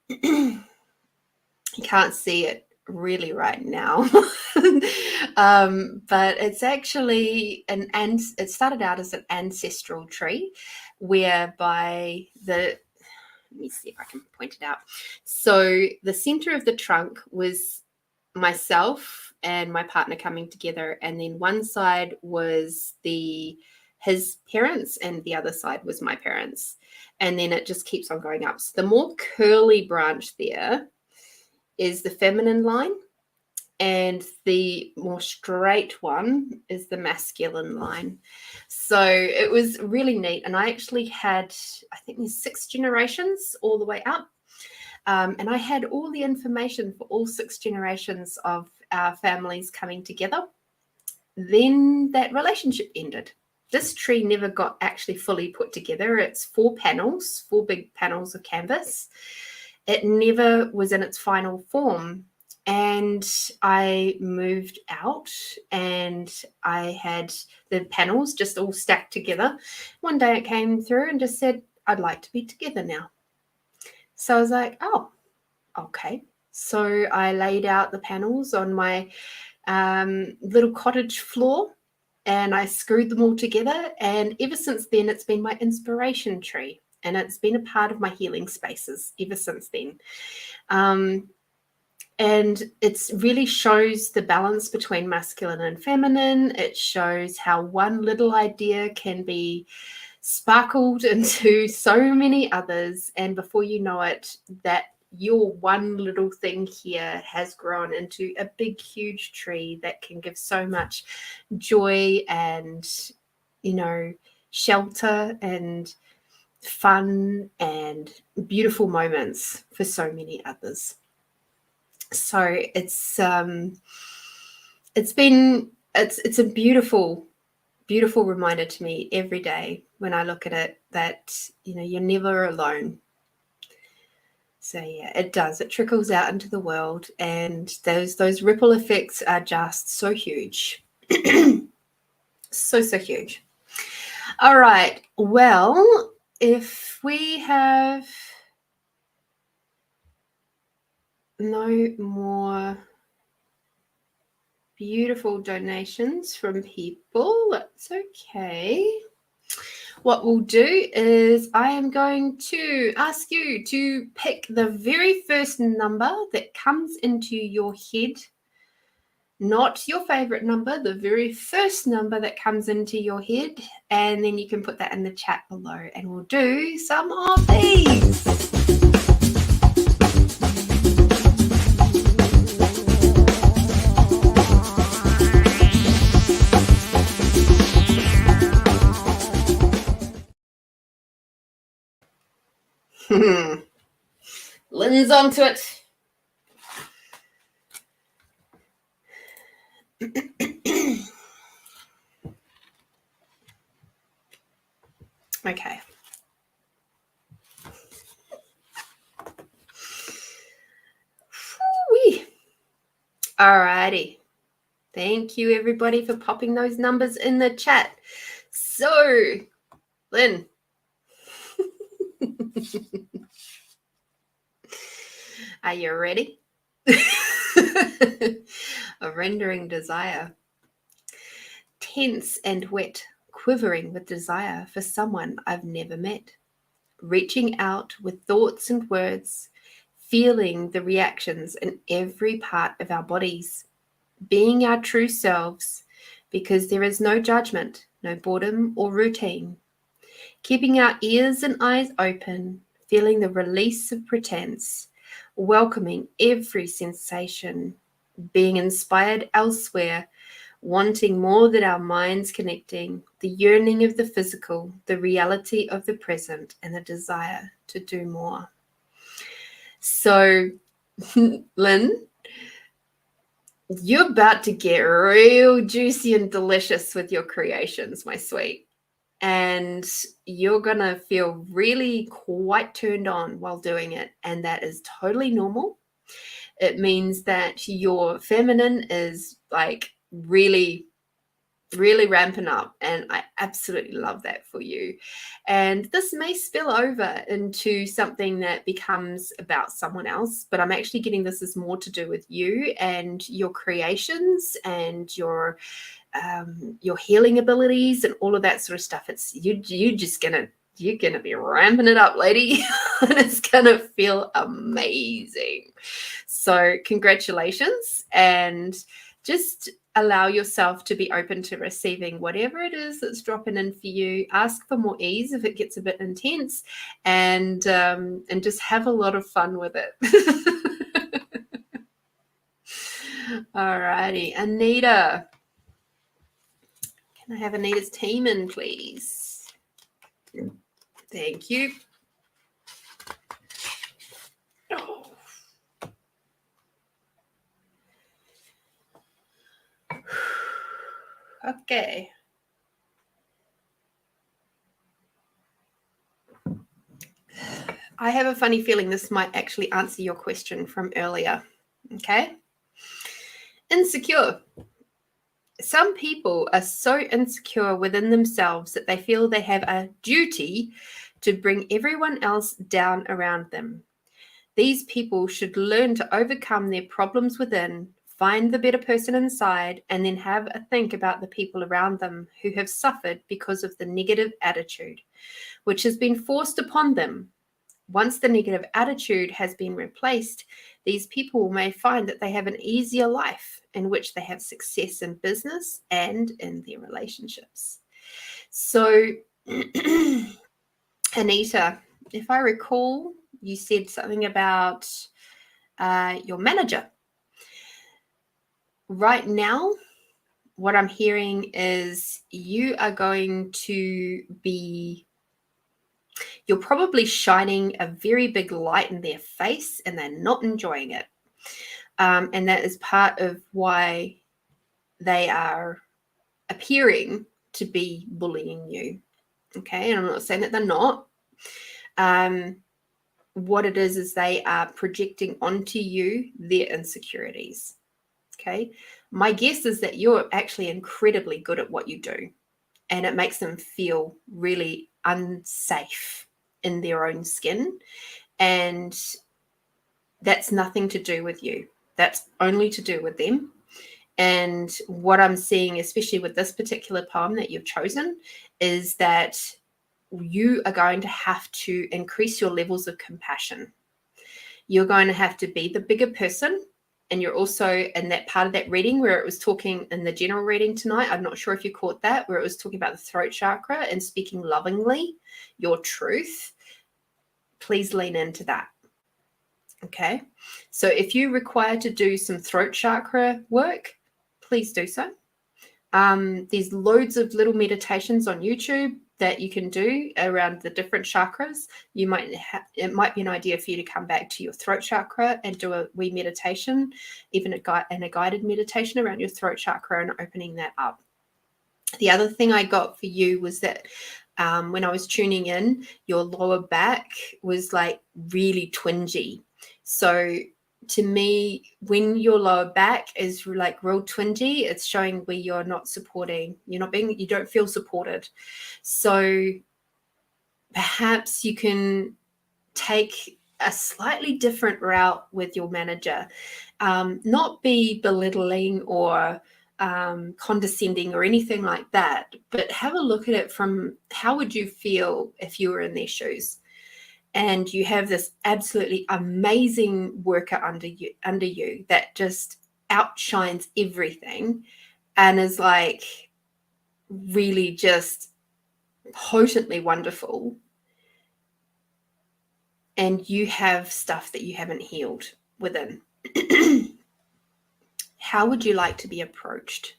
A: can't see it really right now, but it's actually it started out as an ancestral tree, whereby let me see if I can point it out. So the center of the trunk was myself and my partner coming together, and then one side was his parents and the other side was my parents, and then it just keeps on going up. So the more curly branch there is the feminine line, and the more straight one is the masculine line. So it was really neat, and I actually had, I think there's 6 generations all the way up. And I had all the information for all 6 generations of our families coming together. Then that relationship ended. This tree never got actually fully put together. It's 4 panels, 4 big panels of canvas. It never was in its final form. And I moved out and I had the panels just all stacked together. One day it came through and just said, I'd like to be together now. So I was like, oh, okay. So I laid out the panels on my little cottage floor and I screwed them all together. And ever since then, it's been my inspiration tree. And it's been a part of my healing spaces ever since then. And it really shows the balance between masculine and feminine. It shows how one little idea can be sparkled into so many others. And before you know it, that your one little thing here has grown into a big, huge tree that can give so much joy and, shelter and fun and beautiful moments for so many others. So it's a beautiful reminder to me every day when I look at it that you're never alone. So yeah, it does. It trickles out into the world, and those ripple effects are just so huge. so huge. All right. Well, if we have no more beautiful donations from people, that's okay. What we'll do is I am going to ask you to pick the very first number that comes into your head, not your favorite number, the very first number that comes into your head, and then you can put that in the chat below and we'll do some of these. Lynn's onto it. Okay. Alrighty. Thank you, everybody, for popping those numbers in the chat. So, Lynn. Are you ready? A rendering desire. Tense and wet, quivering with desire for someone I've never met. Reaching out with thoughts and words, feeling the reactions in every part of our bodies. Being our true selves, because there is no judgment, no boredom or routine. Keeping our ears and eyes open, feeling the release of pretense, welcoming every sensation, being inspired elsewhere, wanting more than our minds connecting, the yearning of the physical, the reality of the present, and the desire to do more. So, Lynn, you're about to get real juicy and delicious with your creations, my sweet. And you're going to feel really quite turned on while doing it. And that is totally normal. It means that your feminine is like really ramping up, and I absolutely love that for you. And this may spill over into something that becomes about someone else, but I'm actually getting this is more to do with you and your creations and your healing abilities and all of that sort of stuff. It's you're gonna be ramping it up, lady. And it's gonna feel amazing. So congratulations, and just allow yourself to be open to receiving whatever it is that's dropping in for you. Ask for more ease if it gets a bit intense, and just have a lot of fun with it. All righty, Anita. Can I have Anita's team in, please? Thank you. Oh. Okay. I have a funny feeling this might actually answer your question from earlier. Okay. Insecure. Some people are so insecure within themselves that they feel they have a duty to bring everyone else down around them. these people should learn to overcome their problems within, find the better person inside, and then have a think about the people around them who have suffered because of the negative attitude, which has been forced upon them. Once the negative attitude has been replaced, these people may find that they have an easier life in which they have success in business and in their relationships. So, Anita, if I recall, you said something about your manager. Right now, what I'm hearing is you're probably shining a very big light in their face and they're not enjoying it. And that is part of why they are appearing to be bullying you. Okay, and I'm not saying that they're not. What it is they are projecting onto you their insecurities. Okay, my guess is that you're actually incredibly good at what you do, and it makes them feel really unsafe in their own skin. And that's nothing to do with you. That's only to do with them. And what I'm seeing, especially with this particular poem that you've chosen, is that you are going to have to increase your levels of compassion. You're going to have to be the bigger person. And you're also in that part of that reading where it was talking in the general reading tonight. I'm not sure if you caught that, where it was talking about the throat chakra and speaking lovingly, your truth. Please lean into that. Okay. So if you require to do some throat chakra work, please do so. There's loads of little meditations on YouTube that you can do around the different chakras. It might be an idea for you to come back to your throat chakra and do a wee meditation, even a guided meditation around your throat chakra and opening that up. The other thing I got for you was that when I was tuning in, your lower back was like really twingy. So to me, when your lower back is like real twingy, it's showing where you're not supporting, you don't feel supported. So perhaps you can take a slightly different route with your manager, not be belittling or condescending or anything like that, but have a look at it from how would you feel if you were in their shoes? And you have this absolutely amazing worker under you that just outshines everything and is like really just potently wonderful. And you have stuff that you haven't healed within. How would you like to be approached?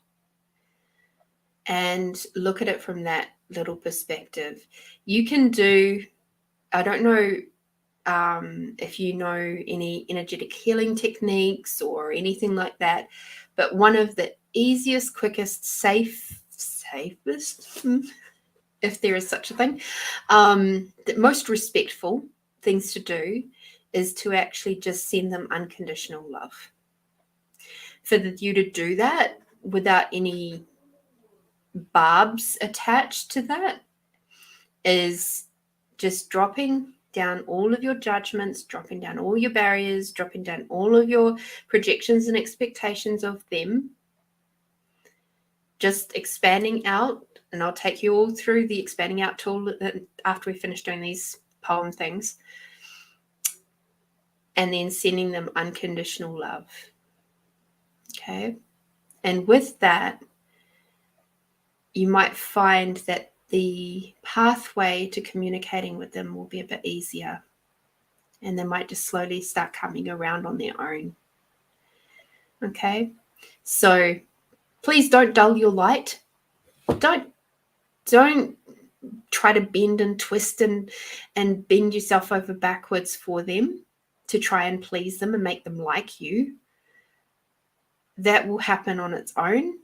A: And look at it from that little perspective. You can do, I don't know if you know any energetic healing techniques or anything like that, but one of the easiest, quickest, safest, if there is such a thing, the most respectful things to do is to actually just send them unconditional love. For you to do that without any barbs attached to that is just dropping down all of your judgments, dropping down all your barriers, dropping down all of your projections and expectations of them, just expanding out. And I'll take you all through the expanding out tool after we finish doing these poem things. And then sending them unconditional love. Okay. And with that, you might find that the pathway to communicating with them will be a bit easier. And they might just slowly start coming around on their own. Okay. So please don't dull your light. Don't try to bend and twist and bend yourself over backwards for them to try and please them and make them like you. That will happen on its own.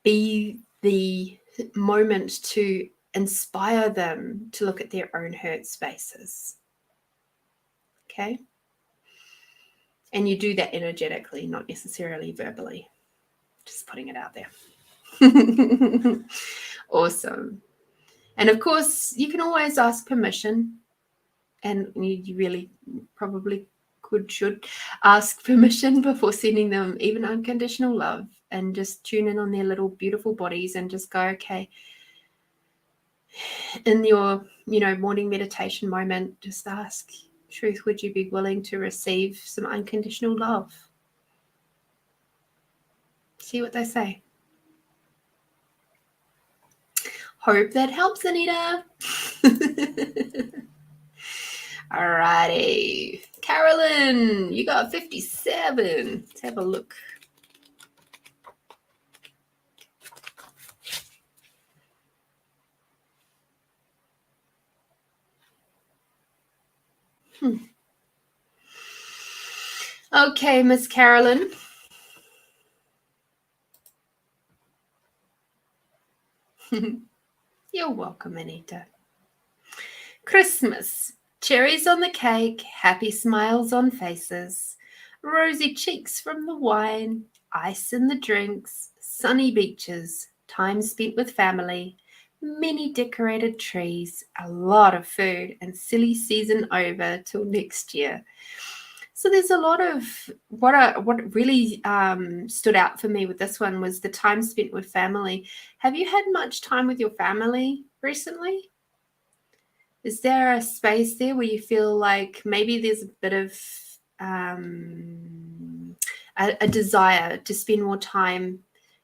A: Be the moment to inspire them to look at their own hurt spaces. Okay? And you do that energetically, not necessarily verbally. Just putting it out there. Awesome. And of course, you can always ask permission. and you really probably should ask permission before sending them even unconditional love, and just tune in on their little beautiful bodies and just go, okay, in your morning meditation moment, just ask, Truth, would you be willing to receive some unconditional love? See what they say. Hope that helps, Anita. Alrighty. Carolyn, you got 57. Let's have a look. Okay, Miss Carolyn. You're welcome, Anita. Christmas. Cherries on the cake, happy smiles on faces, rosy cheeks from the wine, ice in the drinks, sunny beaches, time spent with family, many decorated trees, a lot of food, and silly season over till next year. So there's a lot of what really stood out for me with this one was the time spent with family. Have you had much time with your family recently? Is there a space there where you feel like maybe there's a bit of a desire to spend more time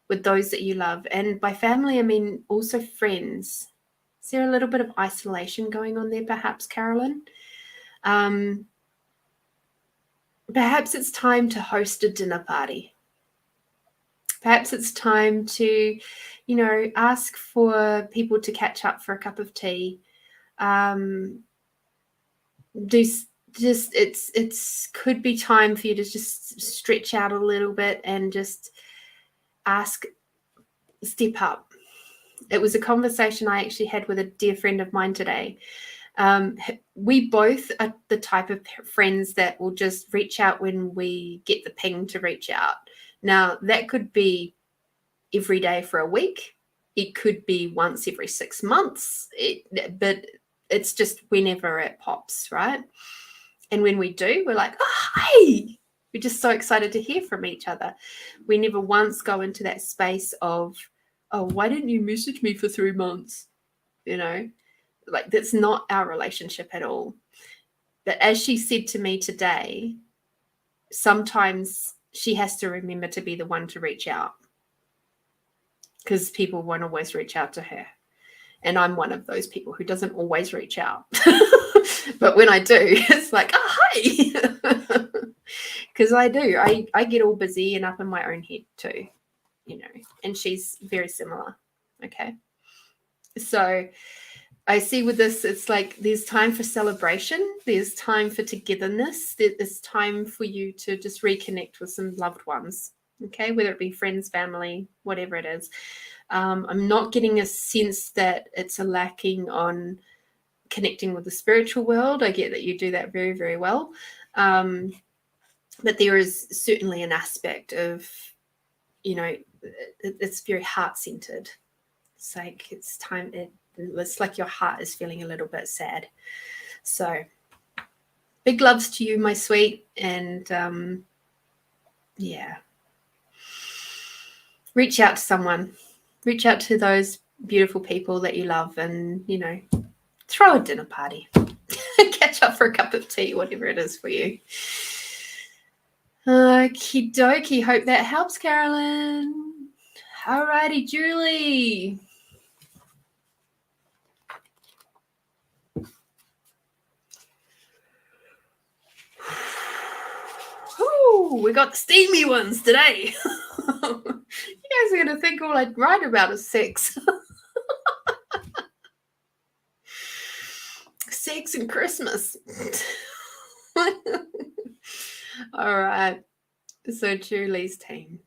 A: with those that you love? And by family, I mean also friends. Is there a little bit of isolation going on there, perhaps, Carolyn? Perhaps it's time to host a dinner party. Perhaps it's time to, ask for people to catch up for a cup of tea. It's could be time for you to just stretch out a little bit and just step up. It was a conversation I actually had with a dear friend of mine today. We both are the type of friends that will just reach out when we get the ping to reach out. Now, that could be every day for a week. It could be once every 6 months, but it's just whenever it pops, right? And when we do, we're like, oh, hi. We're just so excited to hear from each other. We never once go into that space of, oh, why didn't you message me for 3 months? Like that's not our relationship at all. But as she said to me today, sometimes she has to remember to be the one to reach out because people won't always reach out to her. And I'm one of those people who doesn't always reach out. But when I do, it's like, oh, hi. Because I do. I get all busy and up in my own head too, and she's very similar. Okay. So I see with this, it's like there's time for celebration. There's time for togetherness. There's time for you to just reconnect with some loved ones, okay, whether it be friends, family, whatever it is. I'm not getting a sense that it's a lacking on connecting with the spiritual world. I get that you do that very, very well. But there is certainly an aspect of, it's very heart-centered. It's like it's time. It's like your heart is feeling a little bit sad. So big loves to you, my sweet. And yeah, reach out to someone. Reach out to those beautiful people that you love and, throw a dinner party. Catch up for a cup of tea, whatever it is for you. Okie dokie. Hope that helps, Carolyn. Alrighty, Julie. Ooh, we got the steamy ones today. You guys are going to think all I write about is sex. Sex and Christmas. All right. So Julie's team.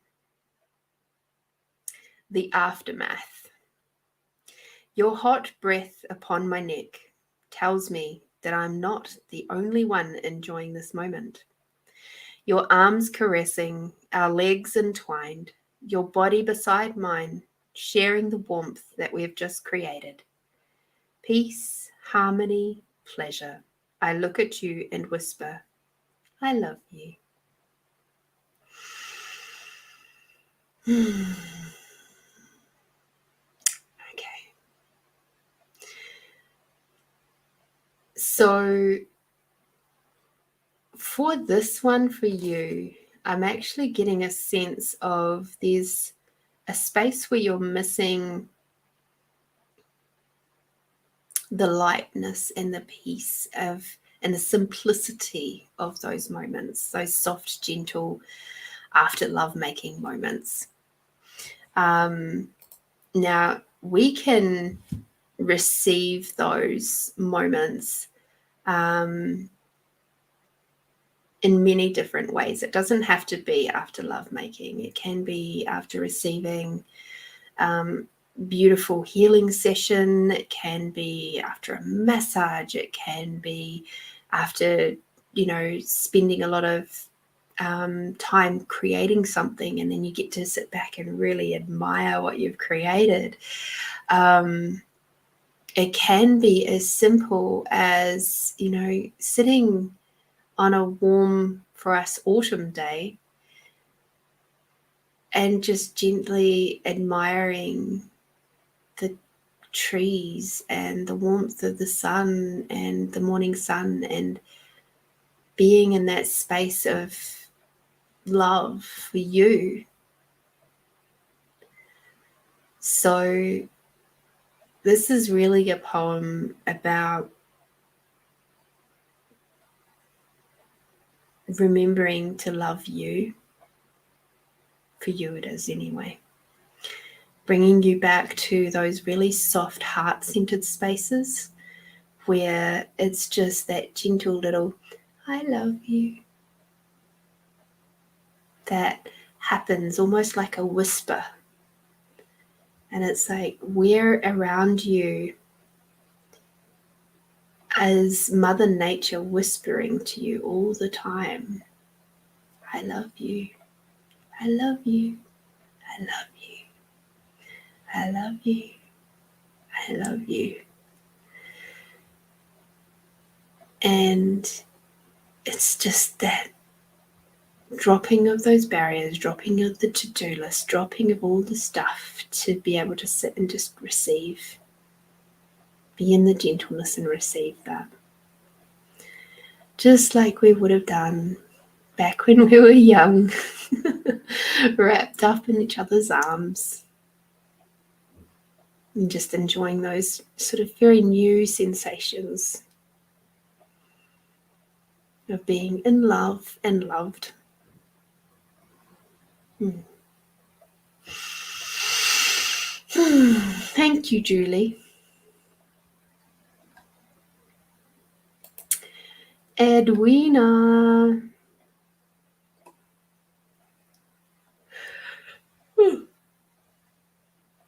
A: The aftermath. Your hot breath upon my neck tells me that I'm not the only one enjoying this moment. Your arms caressing, our legs entwined, your body beside mine, sharing the warmth that we have just created. Peace, harmony, pleasure. I look at you and whisper, I love you. Okay. So for this one for you, I'm actually getting a sense of there's a space where you're missing the lightness and the peace of and the simplicity of those moments, those soft, gentle after lovemaking moments. Now we can receive those moments in many different ways. It doesn't have to be after lovemaking. It can be after receiving beautiful healing session. It can be after a massage. It can be after, spending a lot of time creating something, and then you get to sit back and really admire what you've created. It can be as simple as, sitting on a warm, for us, autumn day and just gently admiring the trees and the warmth of the sun and the morning sun, and being in that space of love for you. So this is really a poem about remembering to love you, for you it is anyway. Bringing you back to those really soft, heart-centered spaces where it's just that gentle little, I love you, that happens almost like a whisper. And it's like we're around you as Mother Nature whispering to you all the time, I love you, I love you, I love you, I love you, I love you. And it's just that dropping of those barriers, dropping of the to-do list, dropping of all the stuff to be able to sit and just receive, be in the gentleness and receive that. Just like we would have done back when we were young, wrapped up in each other's arms, and just enjoying those sort of very new sensations of being in love and loved. Thank you, Julie. Edwina.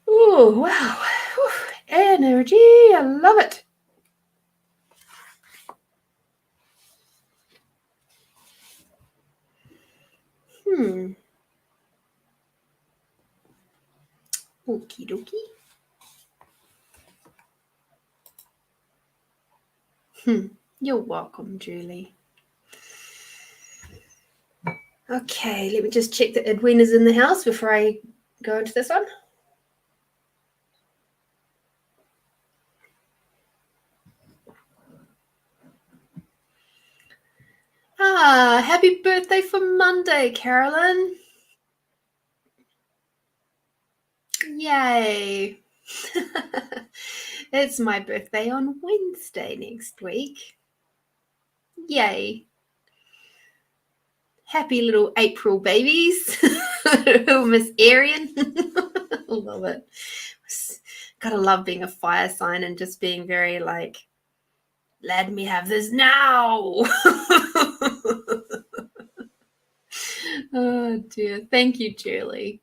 A: Oh, wow. Energy. I love it. Okie dokie. You're welcome, Julie. Okay, let me just check that Edwina's in the house before I go into this one. Happy birthday for Monday, Carolyn. Yay. It's my birthday on Wednesday next week. Yay. Happy little April babies. Miss Arian. Love it. Gotta love being a fire sign and just being very like, let me have this now. Oh dear. Thank you, Julie.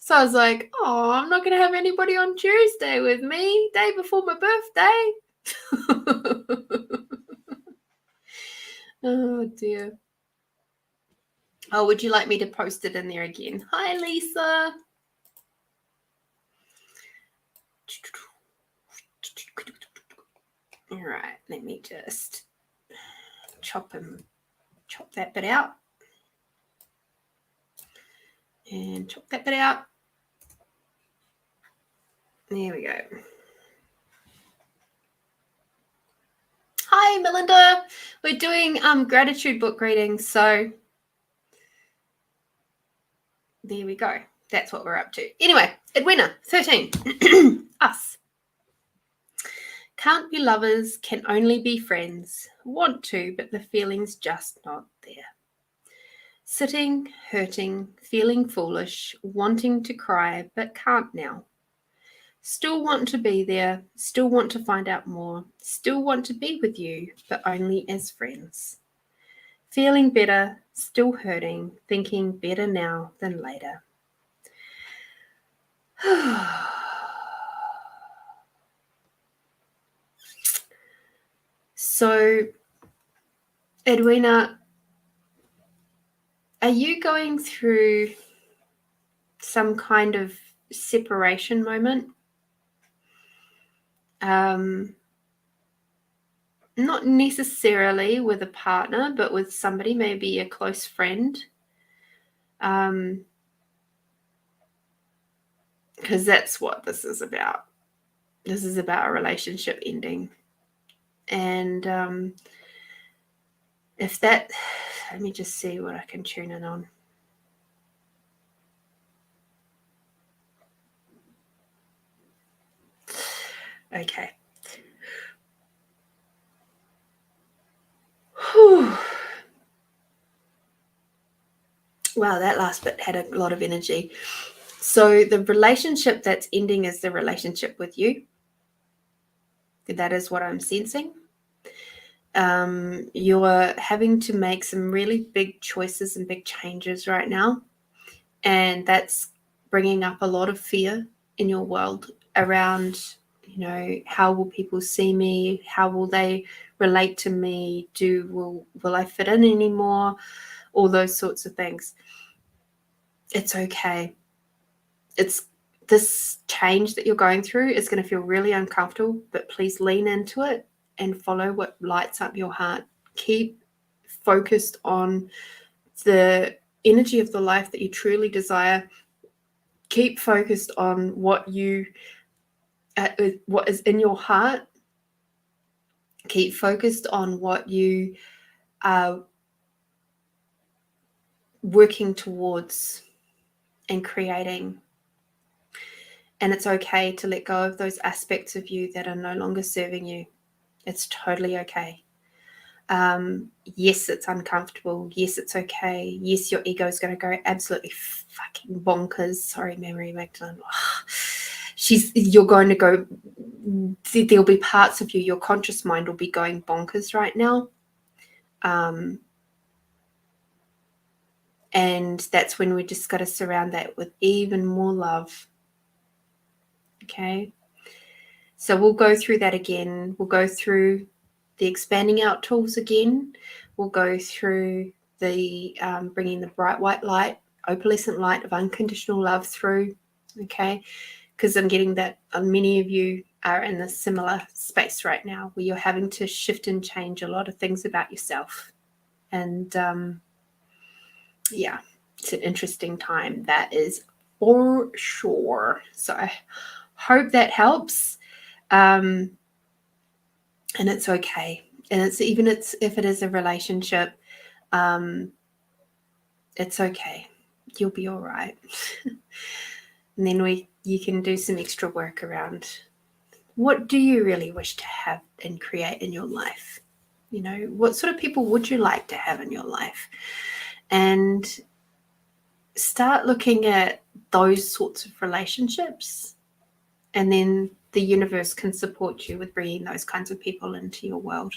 A: So I was like, oh, I'm not going to have anybody on Tuesday with me, day before my birthday. Oh dear. Oh, would you like me to post it in there again? Hi, Lisa. All right, let me just chop that bit out. And chop that bit out. There we go. Hi, Melinda. We're doing gratitude book readings, so there we go. That's what we're up to. Anyway, Edwina, 13. Us. Can't be lovers, can only be friends. Want to, but the feeling's just not there. Sitting, hurting, feeling foolish, wanting to cry, but can't now. Still want to be there, still want to find out more, still want to be with you, but only as friends. Feeling better, still hurting, thinking better now than later. So, Edwina, are you going through some kind of separation moment? Not necessarily with a partner, but with somebody, maybe a close friend. Because that's what this is about. This is about a relationship ending. And if that, let me just see what I can tune in on. Okay. Whew. Wow, that last bit had a lot of energy. So the relationship that's ending is the relationship with you. That is what I'm sensing. You're having to make some really big choices and big changes right now. And that's bringing up a lot of fear in your world around, how will people see me? How will they relate to me? Will I fit in anymore? All those sorts of things. It's okay. It's this change that you're going through is going to feel really uncomfortable, but please lean into it and follow what lights up your heart. Keep focused on the energy of the life that you truly desire. Keep focused on what is in your heart. Keep focused on what you are working towards and creating. And it's okay to let go of those aspects of you that are no longer serving you. It's totally okay. Yes, it's uncomfortable. Yes, it's okay. Yes, your ego is going to go absolutely fucking bonkers. Sorry, Memory Magdalene. You're going to go, there'll be parts of you, your conscious mind will be going bonkers right now. And that's when we just got to surround that with even more love. Okay. So we'll go through that again. We'll go through the expanding out tools again. We'll go through the bringing the bright white light, opalescent light of unconditional love through. Okay. Because I'm getting that many of you are in a similar space right now where you're having to shift and change a lot of things about yourself. And yeah, it's an interesting time. That is for sure. So I hope that helps. And it's okay. And if it is a relationship, it's okay. You'll be all right. And then you can do some extra work around what do you really wish to have and create in your life? What sort of people would you like to have in your life? And start looking at those sorts of relationships, and then the universe can support you with bringing those kinds of people into your world.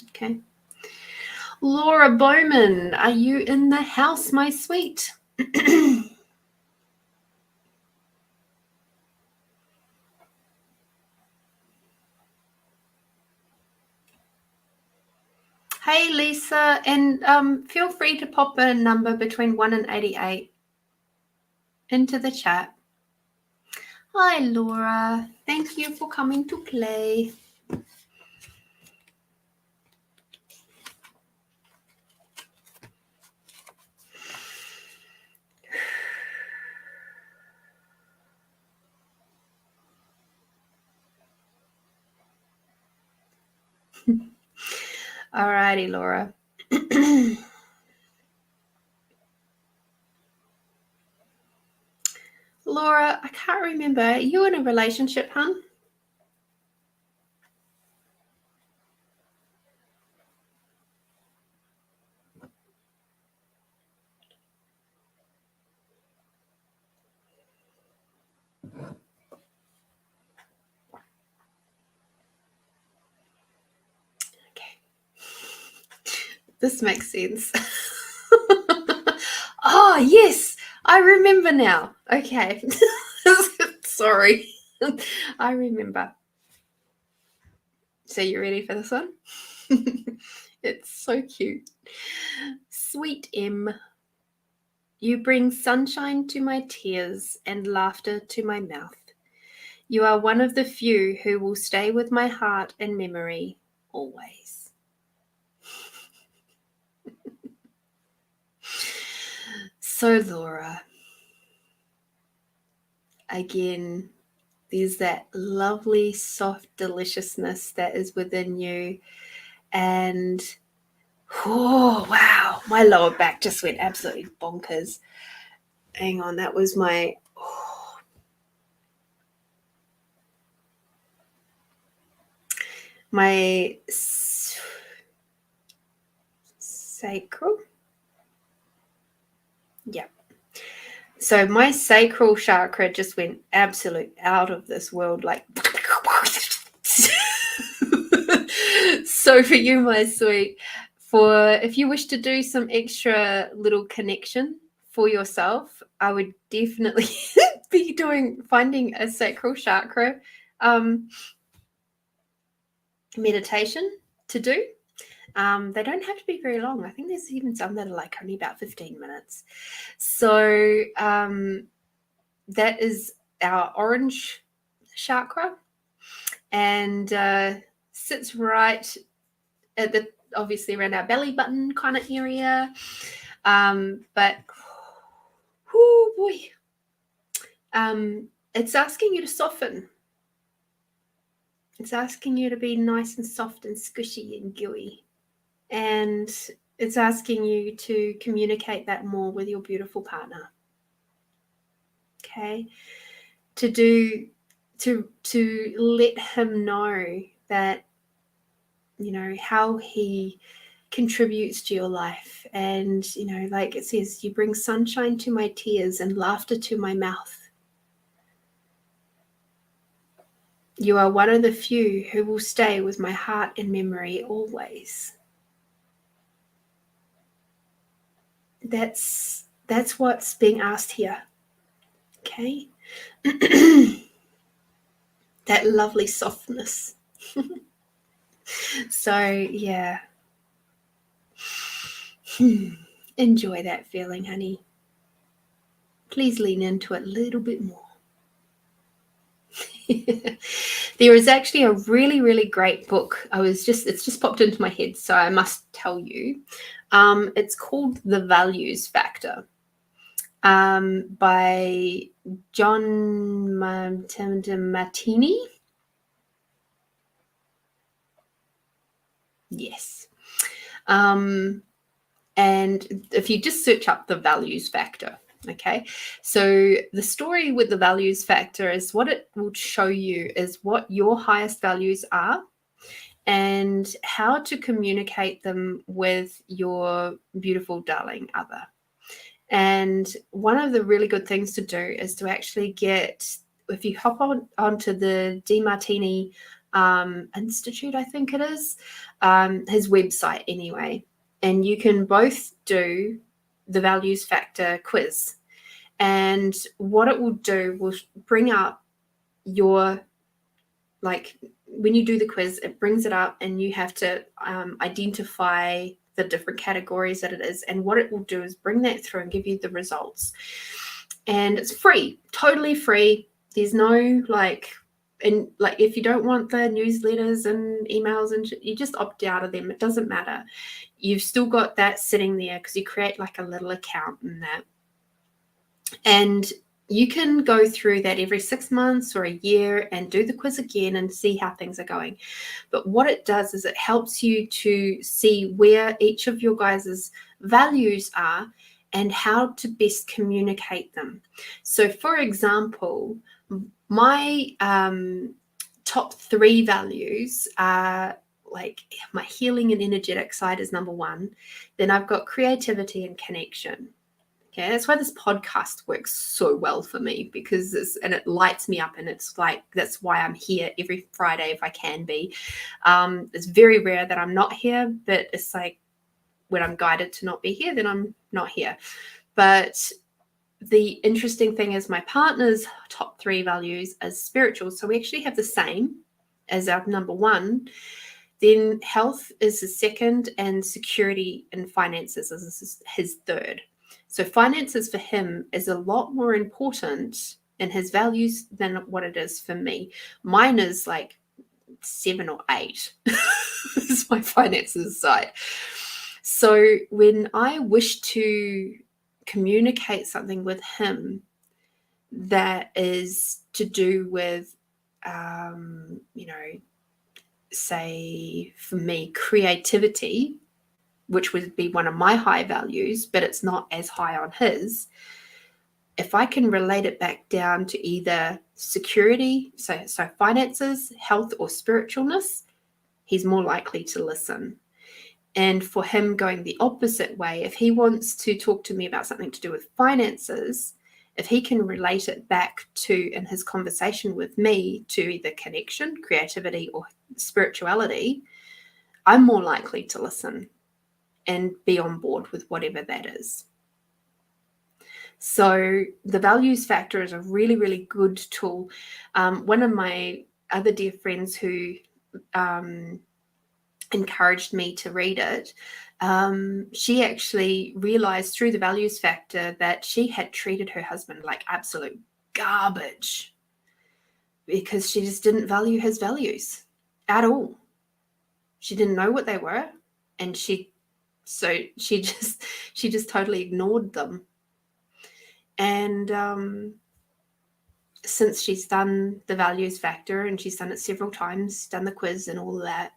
A: Okay. Laura Bowman, are you in the house, my sweet? Hey, Lisa, and feel free to pop a number between 1 and 88 into the chat. Hi, Laura. Thank you for coming to play. Alrighty, Laura. Laura, I can't remember. Are you in a relationship, hun? Okay. This makes sense. Oh, yes. I remember now. Okay. Sorry. I remember. So you ready for this one? It's so cute. Sweet M, you bring sunshine to my tears and laughter to my mouth. You are one of the few who will stay with my heart and memory always. So, Laura, again, there's that lovely, soft deliciousness that is within you. And, oh, wow, my lower back just went absolutely bonkers. Hang on, that was my, my sacral. Yeah. So my sacral chakra just went absolute out of this world, like. So for you, my sweet, for if you wish to do some extra little connection for yourself, I would definitely be finding a sacral chakra meditation to do. They don't have to be very long. I think there's even some that are like only about 15 minutes. So that is our orange chakra, and sits right at the, obviously around our belly button kind of area. But oh boy, it's asking you to soften. It's asking you to be nice and soft and squishy and gooey. And it's asking you to communicate that more with your beautiful partner. Okay? To let him know that, you know, how he contributes to your life. And, you know, like it says, you bring sunshine to my tears and laughter to my mouth. You are one of the few who will stay with my heart and memory always. That's what's being asked here. Okay? That lovely softness. So, yeah. Enjoy that feeling, honey. Please lean into it a little bit more. There is actually a really, really great book. It's just popped into my head, so I must tell you. It's called The Values Factor, by John Martini. Yes. And if you just search up The Values Factor, okay, so the story with the values factor is what it will show you is what your highest values are and how to communicate them with your beautiful darling other. And one of the really good things to do is to actually get, if you hop onto the DeMartini Institute, I think it is, his website anyway, and you can both do the values factor quiz. And what it will do will bring up your, like, when you do the quiz, it brings it up and you have to identify the different categories that it is. And what it will do is bring that through and give you the results. And it's free, totally free. There's no and if you don't want the newsletters and emails and you just opt out of them. It doesn't matter. You've still got that sitting there because you create like a little account in that. And you can go through that every 6 months or a year and do the quiz again and see how things are going. But what it does is it helps you to see where each of your guys' values are and how to best communicate them. So, for example, my top 3 values are like my healing and energetic side is number 1. Then I've got creativity and connection. Okay, that's why this podcast works so well for me, because it lights me up, and it's like that's why I'm here every Friday if I can be. It's very rare that I'm not here, but it's like when I'm guided to not be here, then I'm not here. But the interesting thing is my partner's top 3 values is spiritual, so we actually have the same as our number 1. Then health is his second, and security and finances is his third. So finances for him is a lot more important in his values than what it is for me. Mine is like 7 or 8. This is my finances side. So when I wish to communicate something with him that is to do with, say for me, creativity, which would be one of my high values, but it's not as high on his. If I can relate it back down to either security, so finances, health, or spiritualness, he's more likely to listen. And for him going the opposite way, if he wants to talk to me about something to do with finances, if he can relate it back to, in his conversation with me, to either connection, creativity, or spirituality, I'm more likely to listen and be on board with whatever that is. So the values factor is a really, really good tool. One of my other dear friends who encouraged me to read it, she actually realized through the values factor that she had treated her husband like absolute garbage because she just didn't value his values at all. She didn't know what they were, and she just totally ignored them. And since she's done the values factor, and she's done it several times, done the quiz and all that,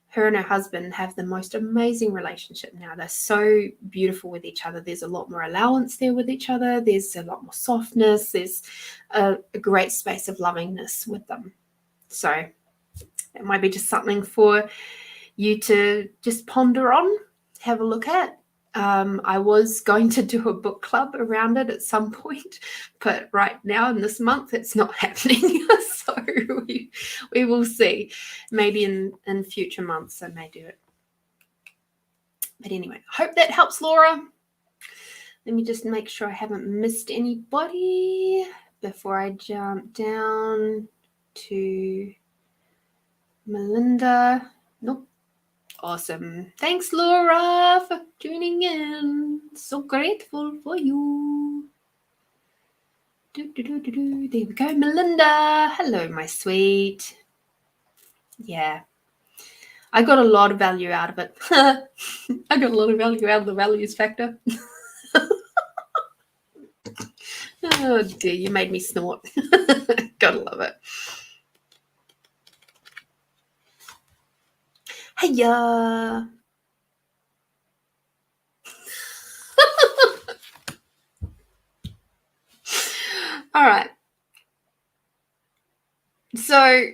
A: her and her husband have the most amazing relationship now. They're so beautiful with each other. There's a lot more allowance there with each other. There's a lot more softness. There's a great space of lovingness with them. So it might be just something for you to just ponder on, have a look at. I was going to do a book club around it at some point, but right now in this month it's not happening. So we will see. Maybe in future months I may do it. But anyway, hope that helps, Laura. Let me just make sure I haven't missed anybody before I jump down to Melinda. Nope. Awesome. Thanks, Laura, for tuning in. So grateful for you. There we go, Melinda. Hello, my sweet. Yeah. I got a lot of value out of it. I got a lot of value out of the values factor. Oh, dear. You made me snort. Gotta love it. Hey-ya. All right. So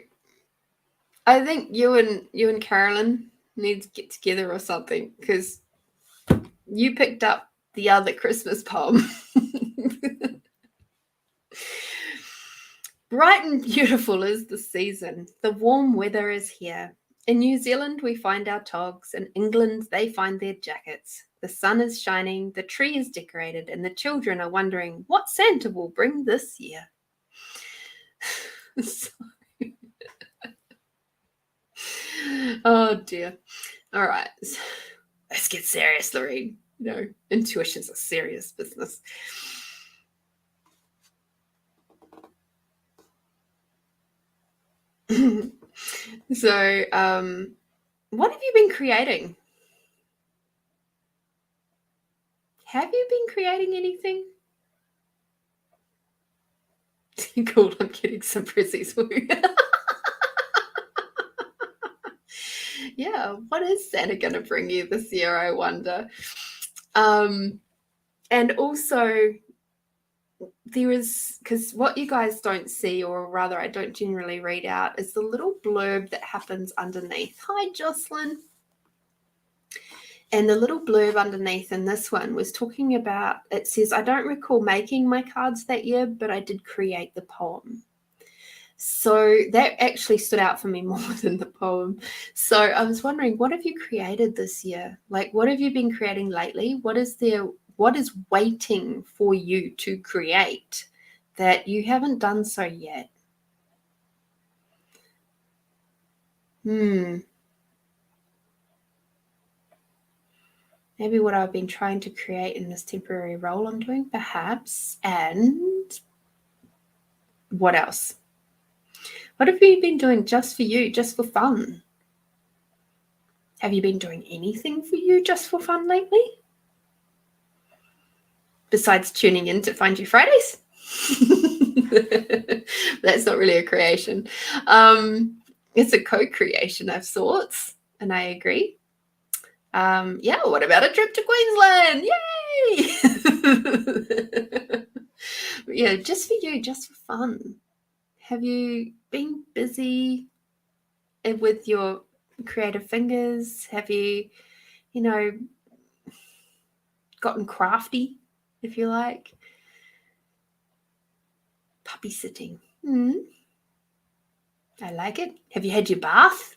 A: I think you and Carolyn need to get together or something, because you picked up the other Christmas poem. Bright and beautiful is the season. The warm weather is here. In New Zealand, we find our togs. In England, they find their jackets. The sun is shining, the tree is decorated, and the children are wondering what Santa will bring this year. Oh, dear. All right. Let's get serious, Lorene. Intuition's a serious business. So, what have you been creating? Have you been creating anything? Cool, I'm getting some prezzies. Yeah, what is Santa going to bring you this year, I wonder? And also, there is, because what you guys don't see, or rather I don't generally read out, is the little blurb that happens underneath. Hi, Jocelyn. And the little blurb underneath in this one was talking about, it says, I don't recall making my cards that year, but I did create the poem. So that actually stood out for me more than the poem. So I was wondering, what have you created this year? Like, what have you been creating lately? What is waiting for you to create that you haven't done so yet? Maybe what I've been trying to create in this temporary role I'm doing, perhaps. And what else? What have you been doing just for you, just for fun? Have you been doing anything for you just for fun lately? Besides tuning in to Find You Fridays? That's not really a creation. It's a co-creation of sorts, and I agree. Yeah, what about a trip to Queensland? Yay! Yeah, just for you, just for fun. Have you been busy with your creative fingers? Have you, gotten crafty, if you like? Puppy sitting. I like it. Have you had your bath?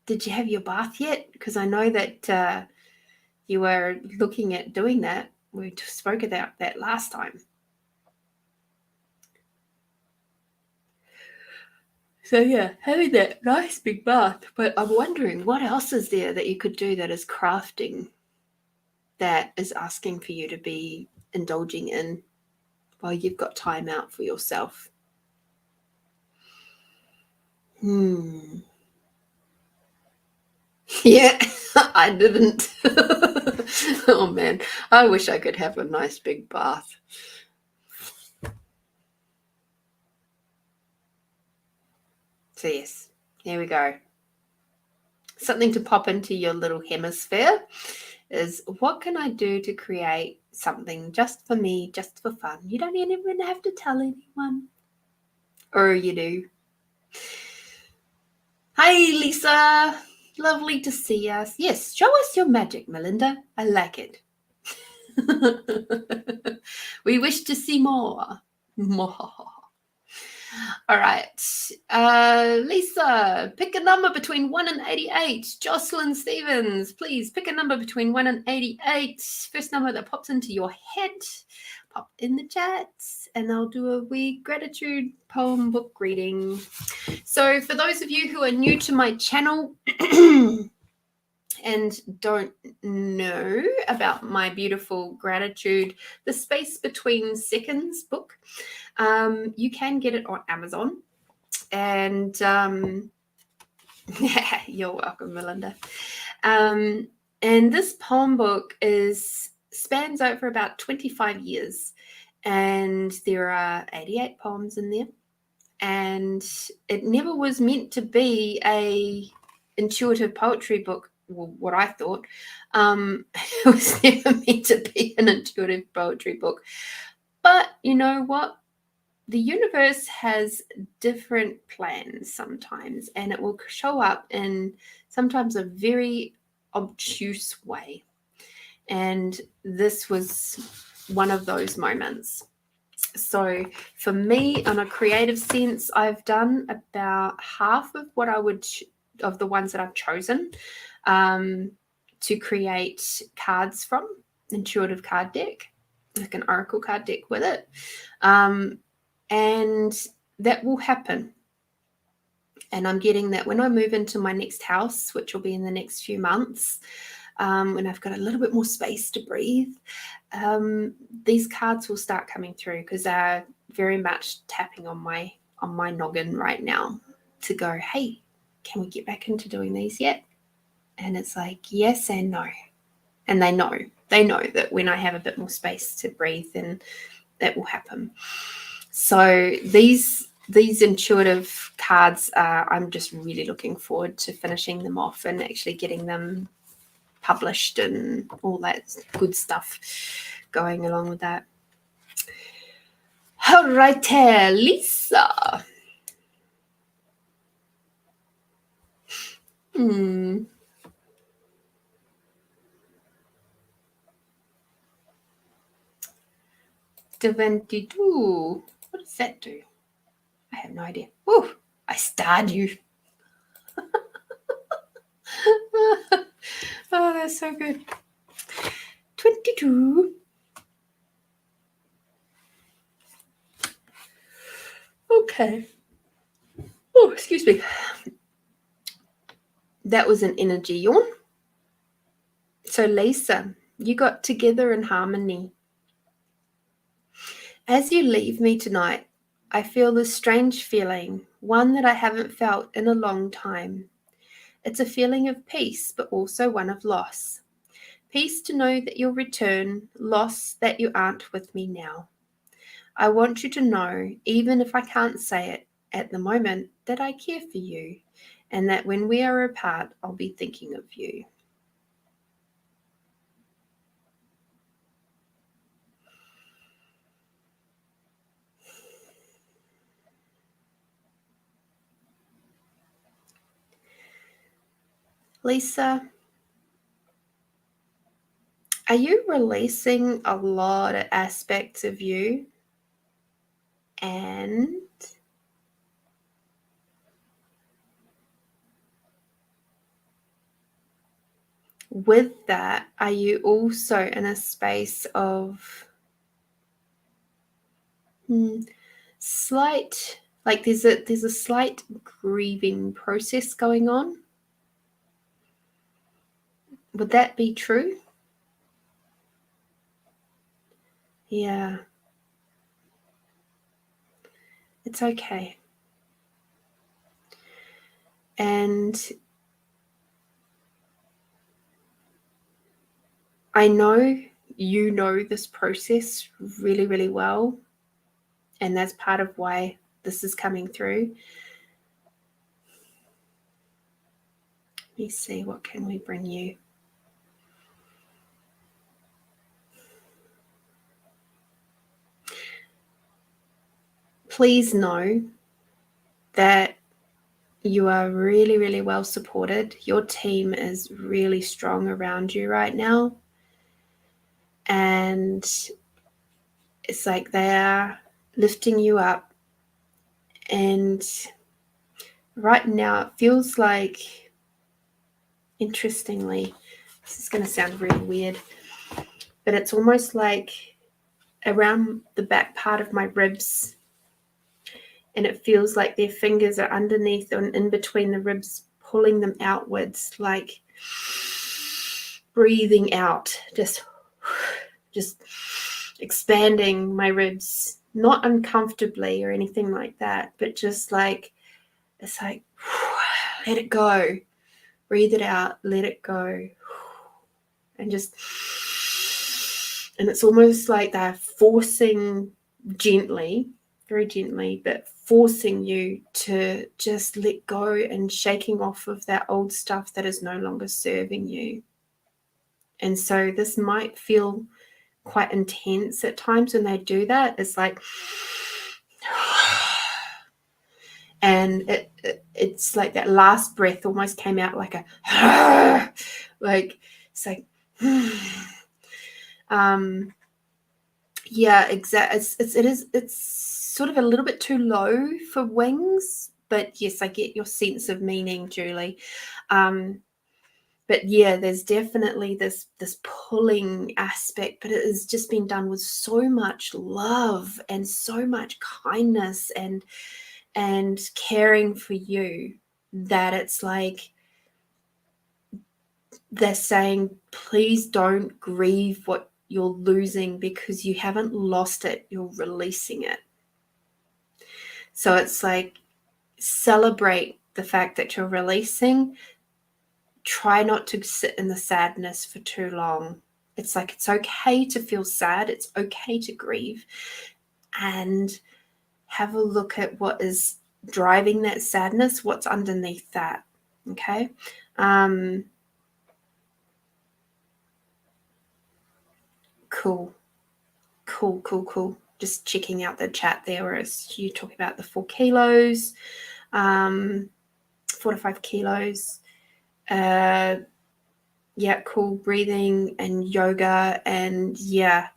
A: Did you have your bath yet? Because I know that you were looking at doing that. We spoke about that last time. So yeah, having that nice big bath. But I'm wondering, what else is there that you could do that is crafting, that is asking for you to be indulging in while you've got time out for yourself? Yeah, I didn't. Oh man, I wish I could have a nice big bath. So yes, here we go. Something to pop into your little hemisphere is, what can I do to create something just for me, just for fun? You don't even have to tell anyone. Or you do. Hi, Lisa. Lovely to see us. Yes, show us your magic, Melinda. I like it. We wish to see more. All right. Lisa, pick a number between 1 and 88. Jocelyn Stevens, please pick a number between 1 and 88. First number that pops into your head, pop in the chat, and I'll do a wee gratitude poem book reading. So for those of you who are new to my channel and don't know about my beautiful gratitude, The Space Between Seconds book, you can get it on Amazon. And you're welcome, Melinda. And this poem book spans over about 25 years, and there are 88 poems in there. And it never was meant to be a intuitive poetry book. Well, what I thought, it was never meant to be an intuitive poetry book. But you know what? The universe has different plans sometimes, and it will show up in sometimes a very obtuse way. And this was one of those moments. So for me, on a creative sense, I've done about half of what I would, of the ones that I've chosen to create cards from, intuitive card deck, like an oracle card deck with it. And that will happen. And I'm getting that when I move into my next house, which will be in the next few months, when I've got a little bit more space to breathe, these cards will start coming through, because they're very much tapping on my noggin right now to go, hey, can we get back into doing these yet? And it's like, yes and no. And they know that when I have a bit more space to breathe, then that will happen. So these intuitive cards I'm just really looking forward to finishing them off and actually getting them published and all that good stuff going along with that. All right, Lisa. Hmm. 22. What does that do? I have no idea. Oh, I starred you. Oh, that's so good. 22. Okay. Oh, excuse me. That was an energy yawn. So, Lisa, you got together in harmony. As you leave me tonight, I feel this strange feeling, one that I haven't felt in a long time. It's a feeling of peace, but also one of loss. Peace to know that you'll return, loss that you aren't with me now. I want you to know, even if I can't say it at the moment, that I care for you, and that when we are apart, I'll be thinking of you. Lisa, are you releasing a lot of aspects of you? And with that, are you also in a space of slight, like there's a slight grieving process going on? Would that be true? Yeah. It's okay. And I know you know this process really, really well. And that's part of why this is coming through. Let me see, what can we bring you? Please know that you are really, really well supported. Your team is really strong around you right now. And it's like they are lifting you up. And right now it feels like, interestingly, this is going to sound really weird, but it's almost like around the back part of my ribs, and it feels like their fingers are underneath and in between the ribs, pulling them outwards, like breathing out, just expanding my ribs, not uncomfortably or anything like that, but just like, it's like, let it go, breathe it out, let it go, and just, and it's almost like they're forcing gently, very gently, but forcing you to just let go and shaking off of that old stuff that is no longer serving you. And so this might feel quite intense at times when they do that. It's like, and it's like that last breath almost came out like a like, it's like yeah, exactly. It's sort of a little bit too low for wings, but yes, I get your sense of meaning, Julie. But yeah, there's definitely this pulling aspect, but it has just been done with so much love and so much kindness and caring for you, that it's like they're saying, please don't grieve what you're losing, because you haven't lost it, you're releasing it. So it's like, celebrate the fact that you're releasing. Try not to sit in the sadness for too long. It's like, it's okay to feel sad, it's okay to grieve, and have a look at what is driving that sadness, what's underneath that. Okay. Cool. Just checking out the chat there, whereas you talk about the 4 kilos, 4 to 5 kilos. Yeah, cool. Breathing and yoga, and yeah.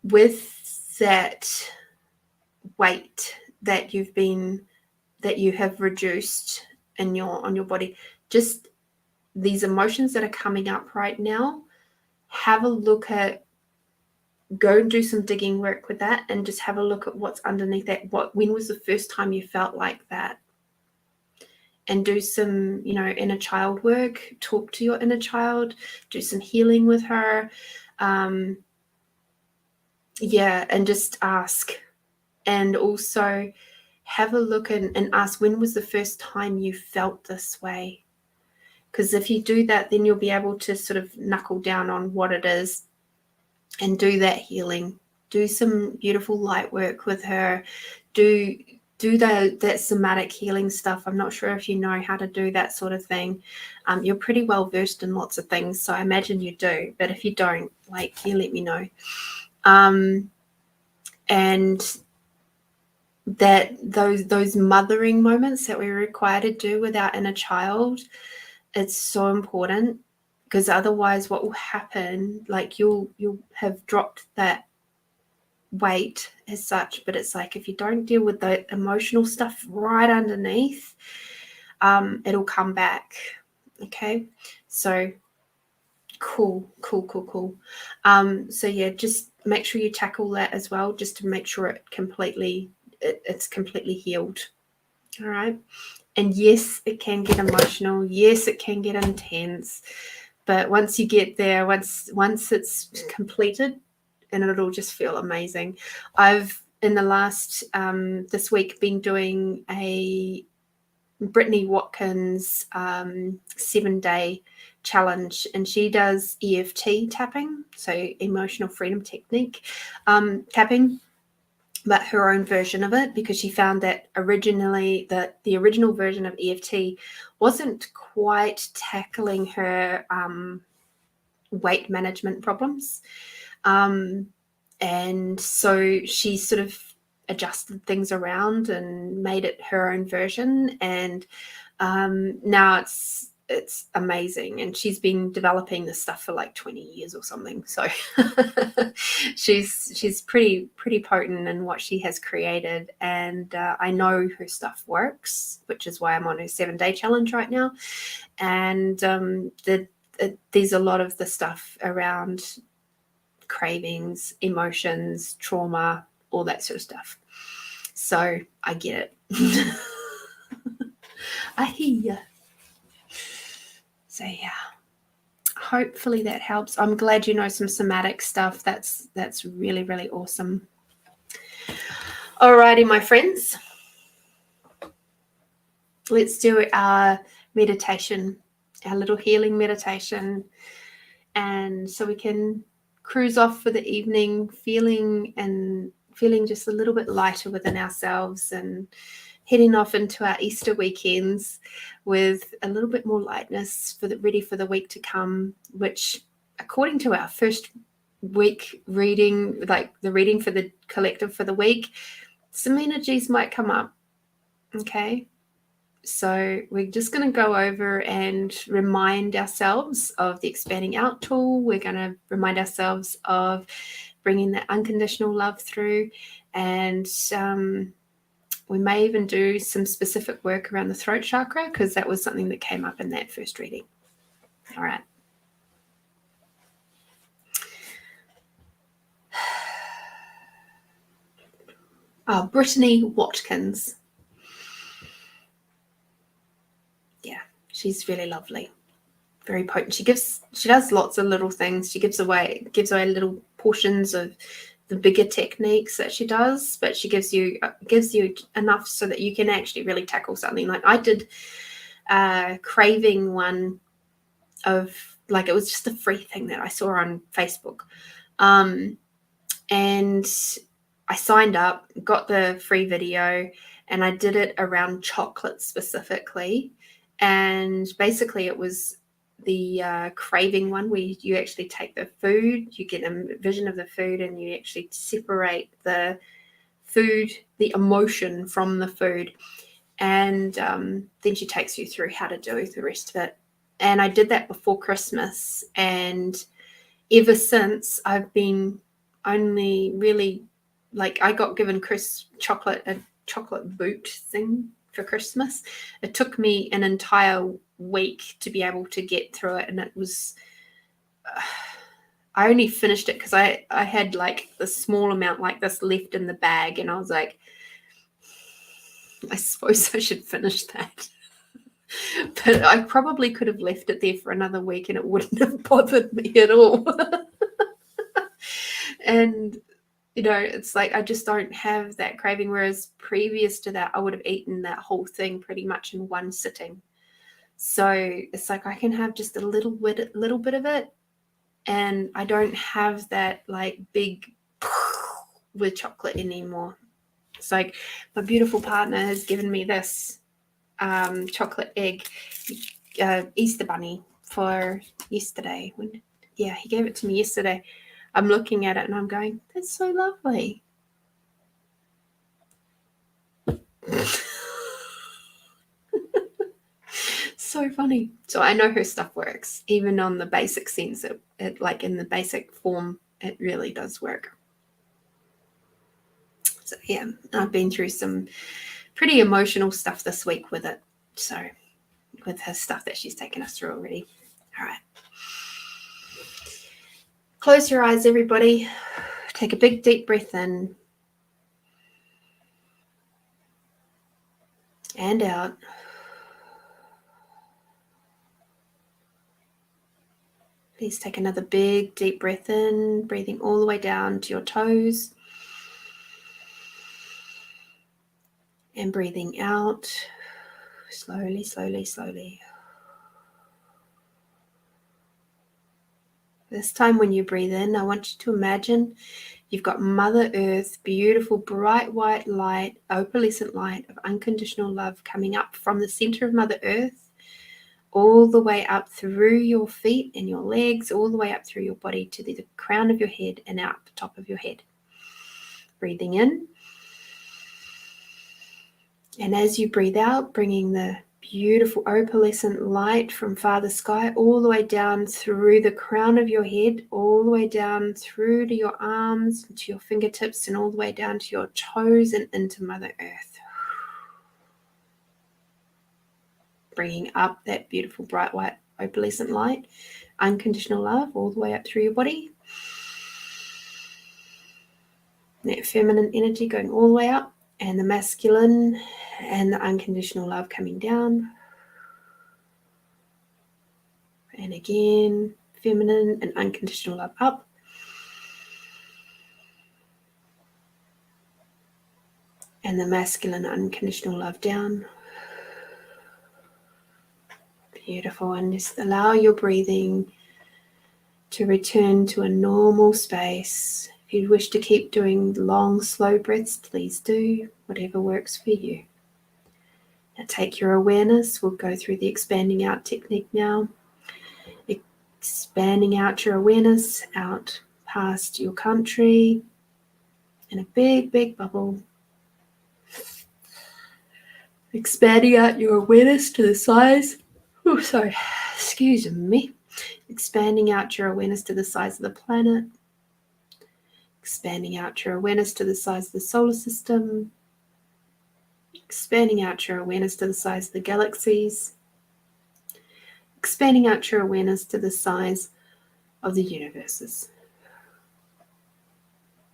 A: With that weight that you have reduced on your body, just these emotions that are coming up right now, have a look at, go and do some digging work with that, and just have a look at what's underneath that. When was the first time you felt like that? And do some, inner child work. Talk to your inner child, do some healing with her. And just ask. And also have a look and ask, when was the first time you felt this way? Because if you do that, then you'll be able to sort of knuckle down on what it is and do that healing. Do some beautiful light work with her. Do that somatic healing stuff. I'm not sure if you know how to do that sort of thing. You're pretty well versed in lots of things, so I imagine you do. But if you don't, let me know. And that those mothering moments that we're required to do with our inner child, it's so important, because otherwise what will happen, you'll have dropped that weight as such, but it's if you don't deal with the emotional stuff right underneath, it'll come back. Okay, so cool. So yeah, just make sure you tackle that as well, just to make sure it's completely healed. All right. And yes, it can get emotional. Yes, it can get intense. But once you get there, once it's completed, and it'll just feel amazing. I've, in the last, this week, been doing a Brittany Watkins 7-day challenge, and she does EFT tapping, so emotional freedom technique tapping, but her own version of it, because she found that originally the original version of EFT wasn't quite tackling her weight management problems. And so she sort of adjusted things around and made it her own version. And now it's amazing. And she's been developing this stuff for 20 years or something. So she's pretty potent in what she has created. And I know her stuff works, which is why I'm on her 7-day challenge right now. And there's a lot of the stuff around cravings, emotions, trauma, all that sort of stuff. So I get it. I hear you. So yeah, hopefully that helps. I'm glad you know some somatic stuff. That's really, really awesome. Alrighty, my friends. Let's do our meditation, our little healing meditation. And so we can cruise off for the evening, feeling just a little bit lighter within ourselves, and heading off into our Easter weekends with a little bit more lightness, ready for the week to come, which, according to our first week reading, the reading for the collective for the week, some energies might come up. Okay. So we're just going to go over and remind ourselves of the expanding out tool. We're going to remind ourselves of bringing that unconditional love through. And we may even do some specific work around the throat chakra, because that was something that came up in that first reading. All right. Brittany Watkins. Yeah, she's really lovely. Very potent. She does lots of little things. She gives away little portions of the bigger techniques that she does, but she gives you enough so that you can actually really tackle something. Like I did a craving one of, it was just a free thing that I saw on Facebook. And I signed up, got the free video, and I did it around chocolate specifically. And basically it was the craving one, where you actually take the food, you get a vision of the food, and you actually separate the food, the emotion from the food. And then she takes you through how to do the rest of it. And I did that before Christmas, and ever since I've been only really, like, I got given a chocolate boot thing for Christmas. It took me an entire week to be able to get through it, and it was I only finished it because I had like the small amount like this left in the bag, and I was like, I suppose I should finish that. But I probably could have left it there for another week and it wouldn't have bothered me at all. And it's like I just don't have that craving, whereas previous to that I would have eaten that whole thing pretty much in one sitting. So it's like I can have just a little bit of it, and I don't have that like big with chocolate anymore. It's like my beautiful partner has given me this chocolate egg Easter bunny for yesterday. He gave it to me yesterday. I'm looking at it and I'm going, that's so lovely. So funny. So I know her stuff works, even on the basic sense. It like in the basic form, it really does work. So yeah, I've been through some pretty emotional stuff this week with it. So with her stuff that she's taken us through already. All right. Close your eyes, everybody. Take a big, deep breath in and out. Please take another big, deep breath in, breathing all the way down to your toes. And breathing out slowly, slowly, slowly. This time when you breathe in, I want you to imagine you've got Mother Earth, beautiful, bright white light, opalescent light of unconditional love coming up from the center of Mother Earth, all the way up through your feet and your legs, all the way up through your body to the crown of your head and out the top of your head. Breathing in. And as you breathe out, bringing the beautiful opalescent light from Father Sky all the way down through the crown of your head, all the way down through to your arms, to your fingertips, and all the way down to your toes and into Mother Earth. Bringing up that beautiful bright white opalescent light, unconditional love all the way up through your body. That feminine energy going all the way up, and the masculine and the unconditional love coming down. And again, feminine and unconditional love up. And the masculine unconditional love down. Beautiful. And just allow your breathing to return to a normal space. If you wish to keep doing long, slow breaths, please do. Whatever works for you. Now take your awareness. We'll go through the expanding out technique now. Expanding out your awareness out past your country in a big, big bubble. Expanding out your awareness to the size. Oh, sorry. Excuse me. Expanding out your awareness to the size of the planet. Expanding out your awareness to the size of the solar system. Expanding out your awareness to the size of the galaxies. Expanding out your awareness to the size of the universes.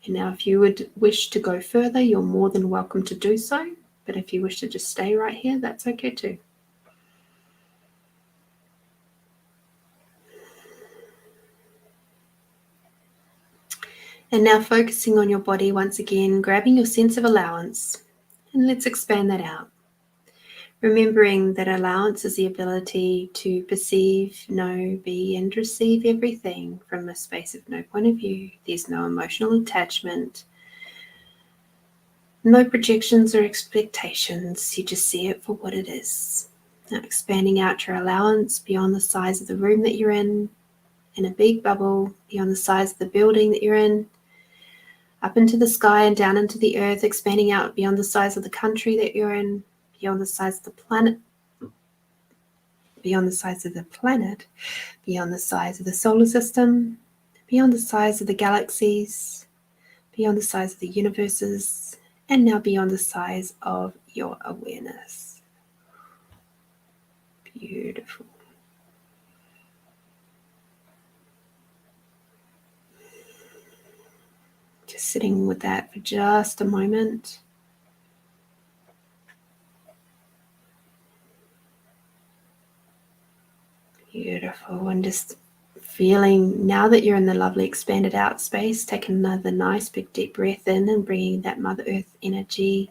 A: And now if you would wish to go further, you're more than welcome to do so. But if you wish to just stay right here, that's okay too. And now focusing on your body once again, grabbing your sense of allowance. And let's expand that out. Remembering that allowance is the ability to perceive, know, be, and receive everything from a space of no point of view. There's no emotional attachment. No projections or expectations, you just see it for what it is. Now expanding out your allowance beyond the size of the room that you're in a big bubble, beyond the size of the building that you're in, up into the sky and down into the earth, expanding out beyond the size of the country that you're in, beyond the size of the planet, beyond the size of the planet, beyond the size of the solar system, beyond the size of the galaxies, beyond the size of the universes, and now beyond the size of your awareness. Beautiful. Just sitting with that for just a moment. Beautiful. And just feeling, now that you're in the lovely expanded out space, take another nice big deep breath in and bringing that Mother Earth energy.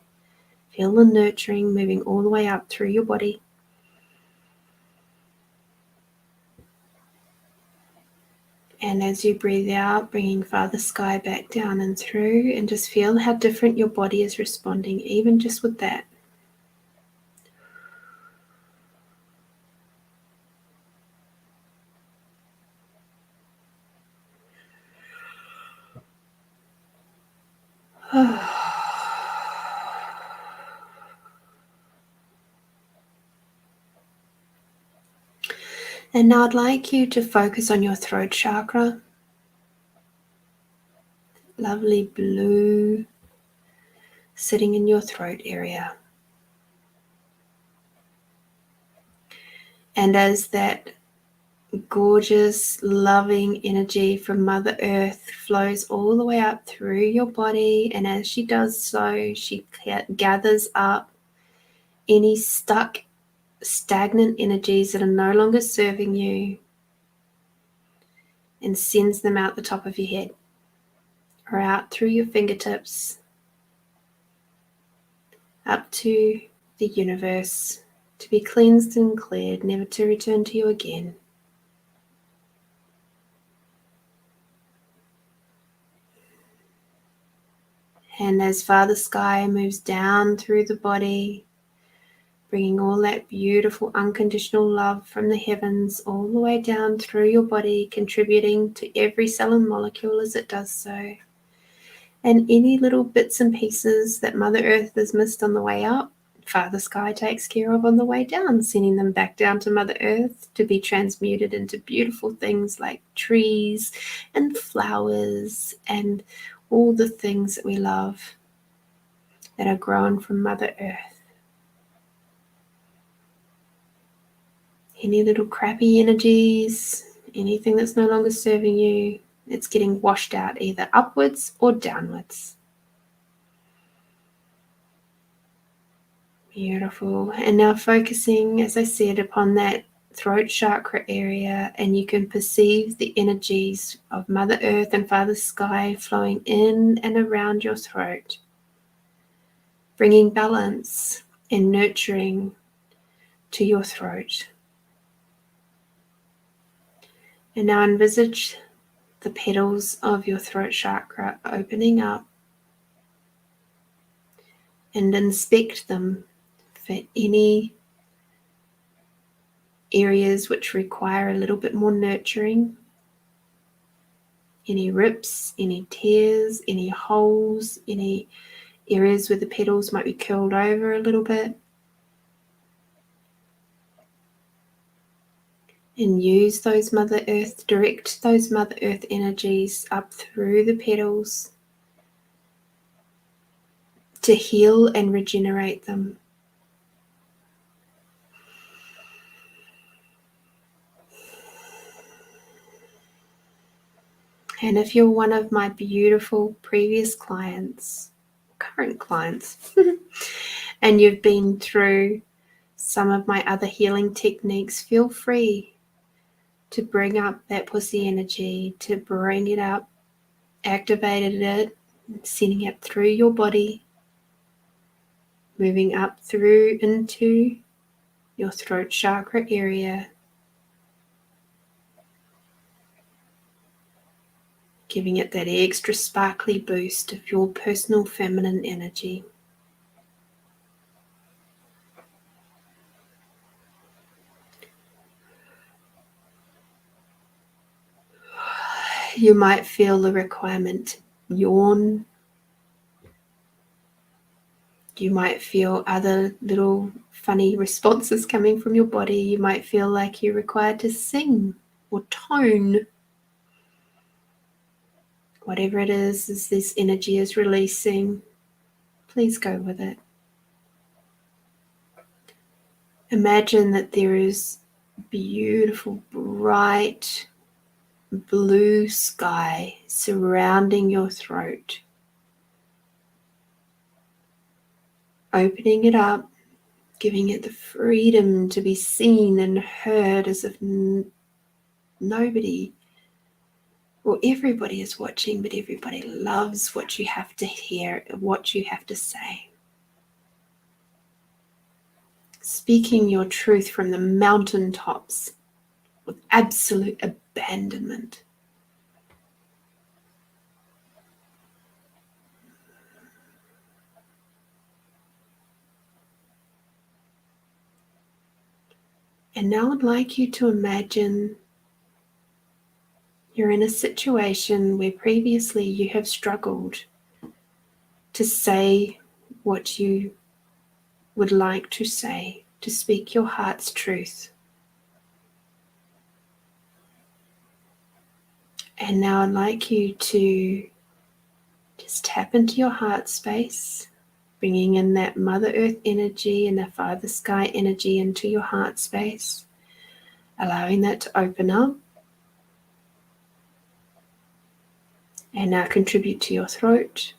A: Feel the nurturing moving all the way up through your body. And as you breathe out, bringing Father Sky back down and through, and just feel how different your body is responding, even just with that. And now I'd like you to focus on your throat chakra. Lovely blue sitting in your throat area. And as that gorgeous, loving energy from Mother Earth flows all the way up through your body, and as she does so, she gathers up any stuck, stagnant energies that are no longer serving you and sends them out the top of your head or out through your fingertips up to the universe to be cleansed and cleared, never to return to you again. And as Father Sky moves down through the body, bringing all that beautiful unconditional love from the heavens all the way down through your body, contributing to every cell and molecule as it does so. And any little bits and pieces that Mother Earth has missed on the way up, Father Sky takes care of on the way down, sending them back down to Mother Earth to be transmuted into beautiful things like trees and flowers and all the things that we love that are grown from Mother Earth. Any little crappy energies, anything that's no longer serving you, it's getting washed out either upwards or downwards. Beautiful. And now focusing, as I said, upon that throat chakra area, and you can perceive the energies of Mother Earth and Father Sky flowing in and around your throat, bringing balance and nurturing to your throat. And now envisage the petals of your throat chakra opening up, and inspect them for any areas which require a little bit more nurturing, any rips, any tears, any holes, any areas where the petals might be curled over a little bit. And use those Mother Earth, direct those Mother Earth energies up through the petals to heal and regenerate them. And if you're one of my beautiful previous clients, current clients, and you've been through some of my other healing techniques, feel free to bring up that pussy energy, to bring it up, activated it, sending it through your body, moving up through into your throat chakra area, giving it that extra sparkly boost of your personal feminine energy. You might feel the requirement to yawn. You might feel other little funny responses coming from your body. You might feel like you're required to sing or tone. Whatever it is, as this energy is releasing, please go with it. Imagine that there is beautiful, bright blue sky surrounding your throat. Opening it up, giving it the freedom to be seen and heard as if nobody or everybody is watching, but everybody loves what you have to hear, what you have to say. Speaking your truth from the mountaintops with absolute abandonment. And now I'd like you to imagine you're in a situation where previously you have struggled to say what you would like to say, to speak your heart's truth. And now I'd like you to just tap into your heart space, bringing in that Mother Earth energy and the Father Sky energy into your heart space, allowing that to open up. And now contribute to your throat.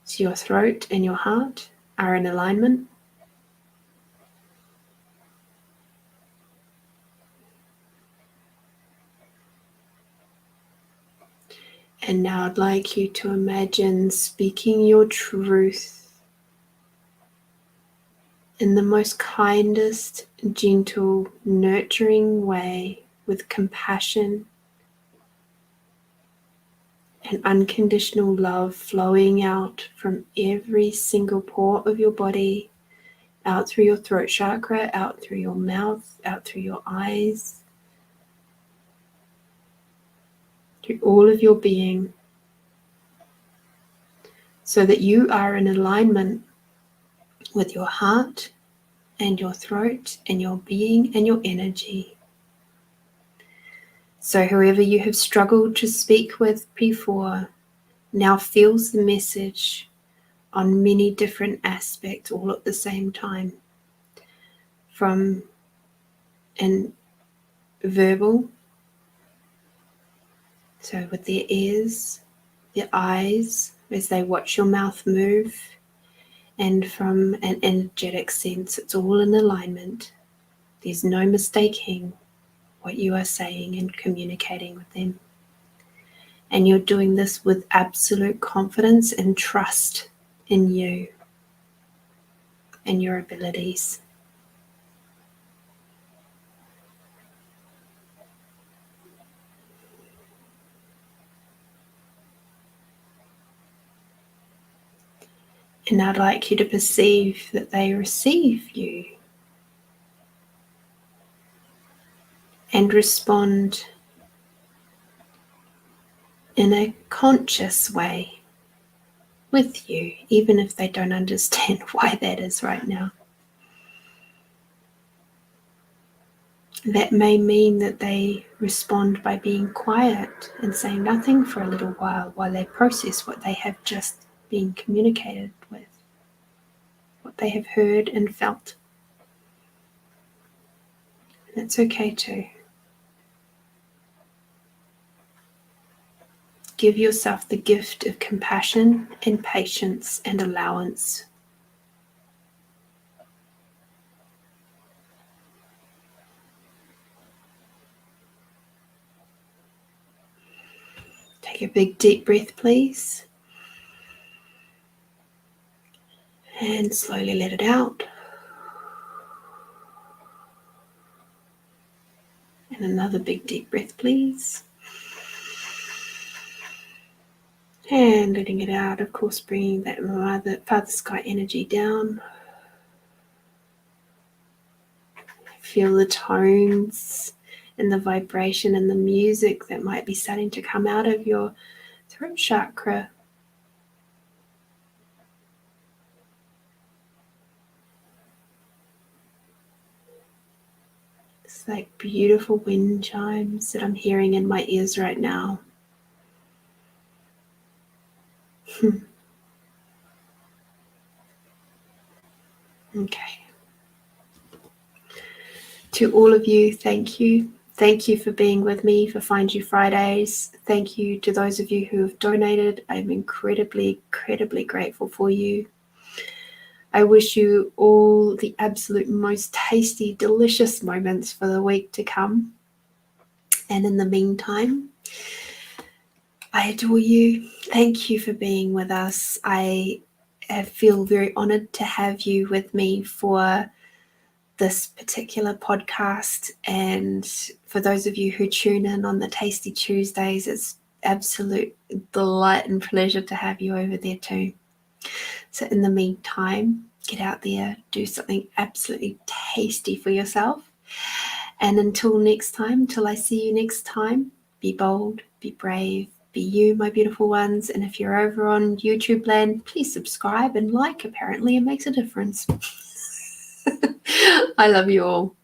A: So your throat and your heart are in alignment. And now I'd like you to imagine speaking your truth in the most kindest, gentle, nurturing way, with compassion and unconditional love flowing out from every single pore of your body, out through your throat chakra, out through your mouth, out through your eyes, through all of your being, so that you are in alignment with your heart and your throat and your being and your energy. So whoever you have struggled to speak with before now feels the message on many different aspects all at the same time. From an verbal, so with their ears, their eyes, as they watch your mouth move, and from an energetic sense, it's all in alignment. There's no mistaking what you are saying and communicating with them. And you're doing this with absolute confidence and trust in you and your abilities. And I'd like you to perceive that they receive you and respond in a conscious way with you, even if they don't understand why that is right now. That may mean that they respond by being quiet and saying nothing for a little while they process what they have just been communicated with, what they have heard and felt. And it's okay too. Give yourself the gift of compassion and patience and allowance. Take a big deep breath, please. And slowly let it out. And another big deep breath, please. And letting it out, of course, bringing that Father Sky energy down. Feel the tones and the vibration and the music that might be starting to come out of your throat chakra. It's like beautiful wind chimes that I'm hearing in my ears right now. Okay. To all of you, thank you. Thank you for being with me for Find You Fridays. Thank you to those of you who have donated. I'm incredibly, incredibly grateful for you. I wish you all the absolute most tasty, delicious moments for the week to come. And in the meantime, I adore you. Thank you for being with us. I feel very honored to have you with me for this particular podcast, and for those of you who tune in on the Tasty Tuesdays, it's absolute delight and pleasure to have you over there too. So in the meantime, get out there, do something absolutely tasty for yourself, and until next time, until I see you next time, be bold, be brave, be you, my beautiful ones. And if you're over on YouTube land, please subscribe and like. Apparently it makes a difference. I love you all.